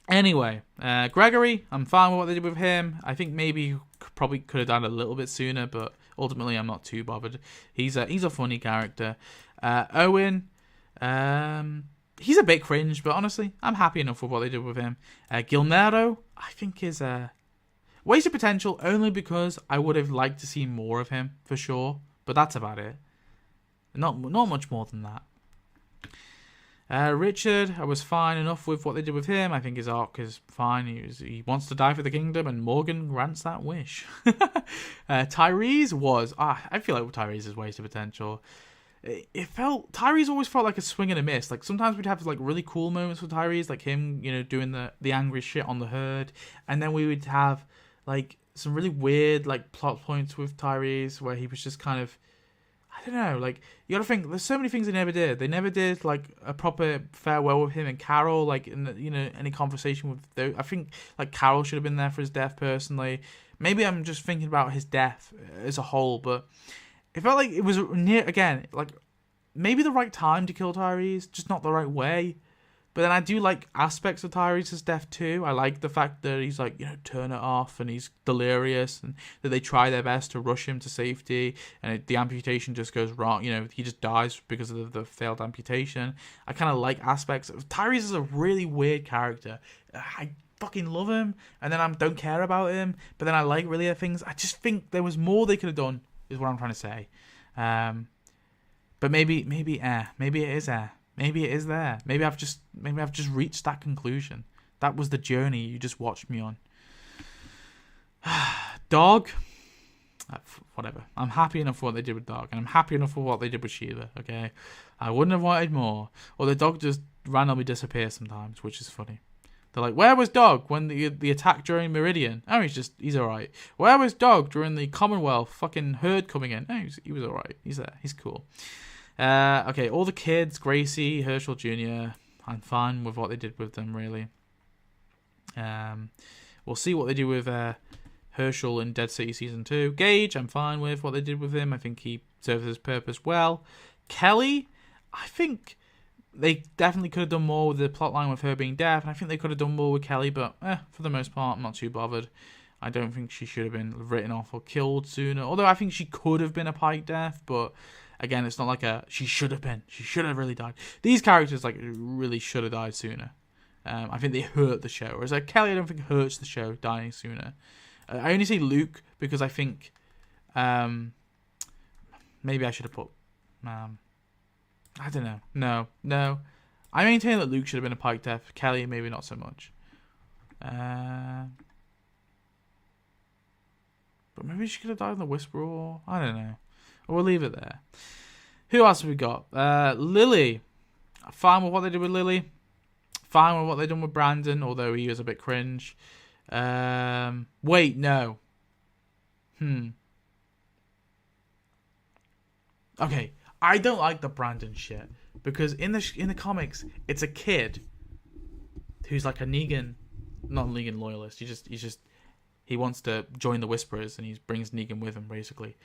A: Anyway, Gregory, I'm fine with what they did with him. I think maybe probably could have done it a little bit sooner, but ultimately I'm not too bothered. He's a funny character. Owen, he's a bit cringe, but honestly, I'm happy enough with what they did with him. Gilnero, I think is a wasted potential only because I would have liked to see more of him for sure, but that's about it. Not much more than that. Richard, I was fine enough with what they did with him. I think his arc is fine. He wants to die for the kingdom, and Morgan grants that wish. Tyrese was... I feel like Tyrese is wasted potential. Tyrese always felt like a swing and a miss. Like, sometimes we'd have, like, really cool moments with Tyrese, like him, you know, doing the angry shit on the herd. And then we would have, like, some really weird, like, plot points with Tyrese where he was just kind of... I don't know, like, you gotta think, there's so many things they never did. They never did, like, a proper farewell with him and Carol, like, in the, you know, any conversation with... I think, like, Carol should have been there for his death, personally. Maybe I'm just thinking about his death as a whole, but it felt like it was near, again, like, maybe the right time to kill Tyrese, just not the right way. But then I do like aspects of Tyrese's death too. I like the fact that he's like, you know, turn it off and he's delirious, and that they try their best to rush him to safety, and the amputation just goes wrong. You know, he just dies because of the failed amputation. I kind of like aspects of Tyrese is a really weird character. I fucking love him, and then I don't care about him, but then I like really other things. I just think there was more they could have done, is what I'm trying to say. But maybe it is Maybe it is there. Maybe I've just reached that conclusion That was the journey you just watched me on. Dog. Whatever. I'm happy enough for what they did with Dog, and I'm happy enough for what they did with Sheila, okay? I wouldn't have wanted more. Or the dog just randomly disappears sometimes, which is funny. They're like, where was Dog when the attack during Meridian? Oh, he's alright. Where was Dog during the Commonwealth fucking herd coming in? Oh, he was alright. He's there. He's cool. Okay, all the kids, Gracie, Hershel Jr., I'm fine with what they did with them, really. We'll see what they do with Hershel in Dead City Season 2. Gage, I'm fine with what they did with him. I think he serves his purpose well. Kelly, I think they definitely could have done more with the plotline with her being deaf, and I think they could have done more with Kelly, but for the most part, I'm not too bothered. I don't think she should have been written off or killed sooner, although I think she could have been a Pike death, but again, it's not like she should have been. She should have really died. These characters really should have died sooner. I think they hurt the show, whereas Kelly I don't think hurts the show dying sooner. I only say Luke because I think maybe I should have put I don't know. No. I maintain that Luke should have been a Pike death. Kelly, maybe not so much. But maybe she could have died in the Whisperer. I don't know. We'll leave it there. Who else have we got? Lily. Fine with what they did with Lily. Fine with what they done with Brandon, although he was a bit cringe. Wait, no. Okay. I don't like the Brandon shit because in the comics it's a kid who's like a Negan, not Negan loyalist. He wants to join the Whisperers and he brings Negan with him basically,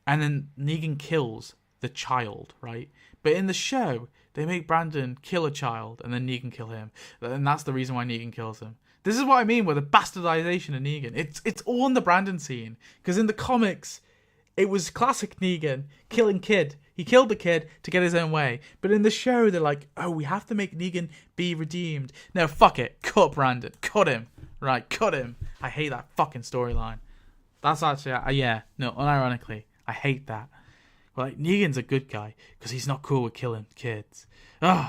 A: and then Negan kills the child, right? But in the show they make Brandon kill a child and then Negan kill him, and that's the reason why Negan kills him. This is what I mean with the bastardization of Negan. It's all in the Brandon scene because in the comics it was classic Negan killing kid. He killed the kid to get his own way. But in the show, they're like, oh, we have to make Negan be redeemed. No, fuck it. Cut Brandon. Cut him. Right, cut him. I hate that fucking storyline. That's actually, unironically, I hate that. Like, Negan's a good guy because he's not cool with killing kids. It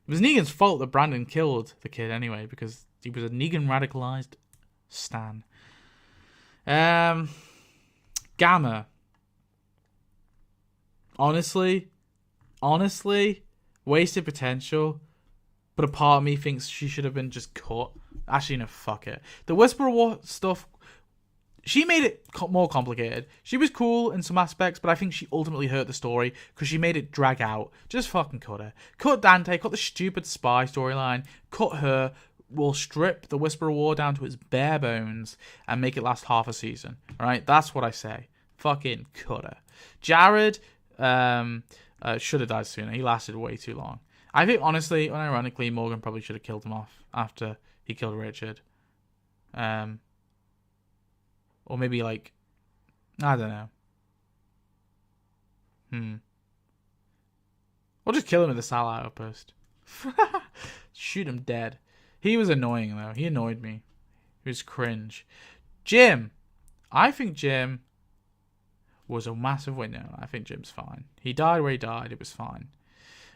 A: was Negan's fault that Brandon killed the kid anyway because he was a Negan radicalized stan. Gamma. Honestly, wasted potential, but a part of me thinks she should have been just cut. Actually, no, fuck it. The Whisperer War stuff, she made it more complicated. She was cool in some aspects, but I think she ultimately hurt the story because she made it drag out. Just fucking cut her. Cut Dante, cut the stupid spy storyline, cut her. We'll strip the Whisperer War down to its bare bones and make it last half a season. Alright, that's what I say. Fucking cut her. Jared should have died sooner. He lasted way too long. I think, honestly, unironically, Morgan probably should have killed him off after he killed Richard. Or maybe, I don't know. Or just kill him with a satellite outpost. Shoot him dead. He was annoying, though. He annoyed me. He was cringe. Jim. I think Jim was a massive winner. I think Jim's fine. He died where he died. It was fine.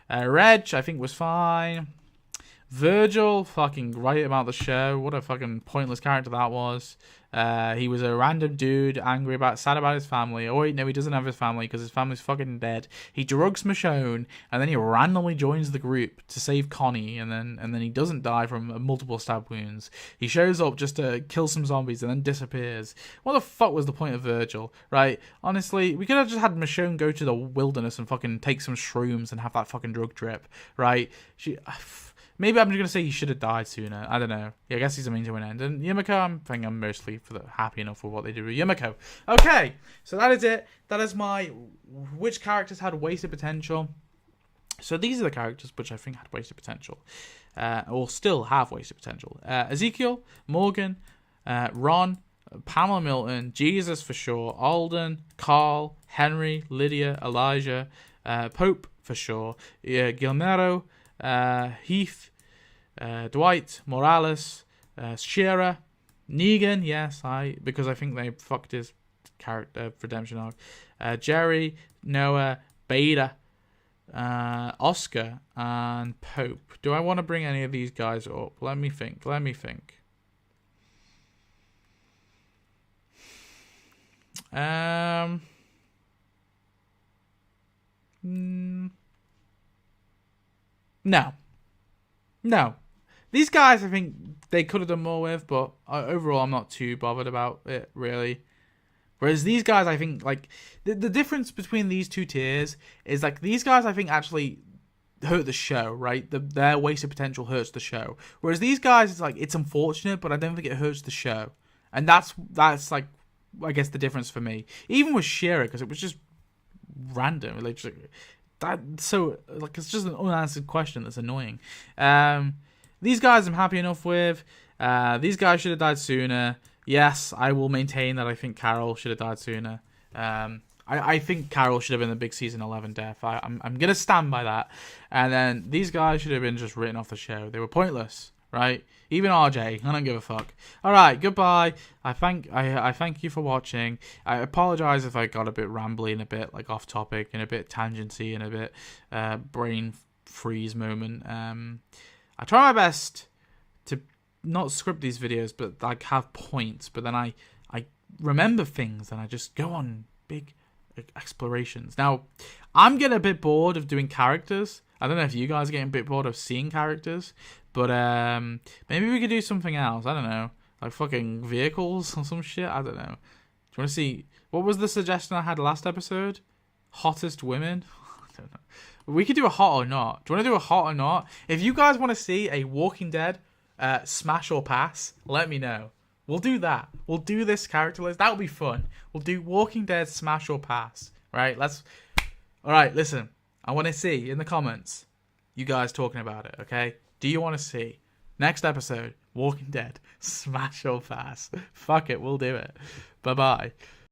A: Reg, I think, was fine. Virgil, fucking great about the show. What a fucking pointless character that was. He was a random dude, sad about his family. Oh wait, no, he doesn't have his family because his family's fucking dead. He drugs Michonne, and then he randomly joins the group to save Connie, and then he doesn't die from multiple stab wounds. He shows up just to kill some zombies and then disappears. What the fuck was the point of Virgil, right? Honestly, we could have just had Michonne go to the wilderness and fucking take some shrooms and have that fucking drug trip, right? Maybe I'm just going to say he should have died sooner. I don't know. Yeah, I guess he's a means to an end. And Yumiko, I think I'm mostly happy enough with what they did with Yumiko. Okay, so that is it. That is my which characters had wasted potential. So these are the characters which I think had wasted potential. Or still have wasted potential. Ezekiel, Morgan, Ron, Pamela Milton, Jesus for sure, Alden, Carl, Henry, Lydia, Elijah, Pope for sure, Guillermo, Heath, Dwight, Morales, Shira, Negan, yes, because I think they fucked his character redemption arc. Jerry, Noah, Beta, Oscar and Pope. Do I want to bring any of these guys up? Let me think. No. These guys, I think they could have done more with, but overall, I'm not too bothered about it, really. Whereas these guys, I think, like, the difference between these two tiers is, like, these guys, I think, actually hurt the show, right? Their wasted potential hurts the show. Whereas these guys, it's like, it's unfortunate, but I don't think it hurts the show. And that's like, I guess, the difference for me. Even with Shearer, because it was just random. Like, it's just an unanswered question that's annoying. These guys I'm happy enough with. These guys should have died sooner. Yes, I will maintain that I think Carol should have died sooner. I think Carol should have been the big season 11 death. I'm going to stand by that. And then these guys should have been just written off the show. They were pointless, right? Even RJ, I don't give a fuck. All right, goodbye. I thank you for watching. I apologize if I got a bit rambly and a bit like off topic and a bit tangency and a bit brain freeze moment. I try my best to not script these videos, but like have points. But then I remember things and I just go on big explorations. Now, I'm getting a bit bored of doing characters. I don't know if you guys are getting a bit bored of seeing characters, but maybe we could do something else. I don't know, like fucking vehicles or some shit. I don't know. Do you want to see? What was the suggestion I had last episode? Hottest women? I don't know. We could do a hot or not. Do you want to do a hot or not? If you guys want to see a Walking Dead smash or pass, let me know. We'll do that. We'll do this character list. That'll be fun. We'll do Walking Dead smash or pass. Right? All right, listen. I want to see in the comments you guys talking about it, okay? Do you want to see next episode Walking Dead smash or pass? Fuck it, we'll do it. Bye-bye.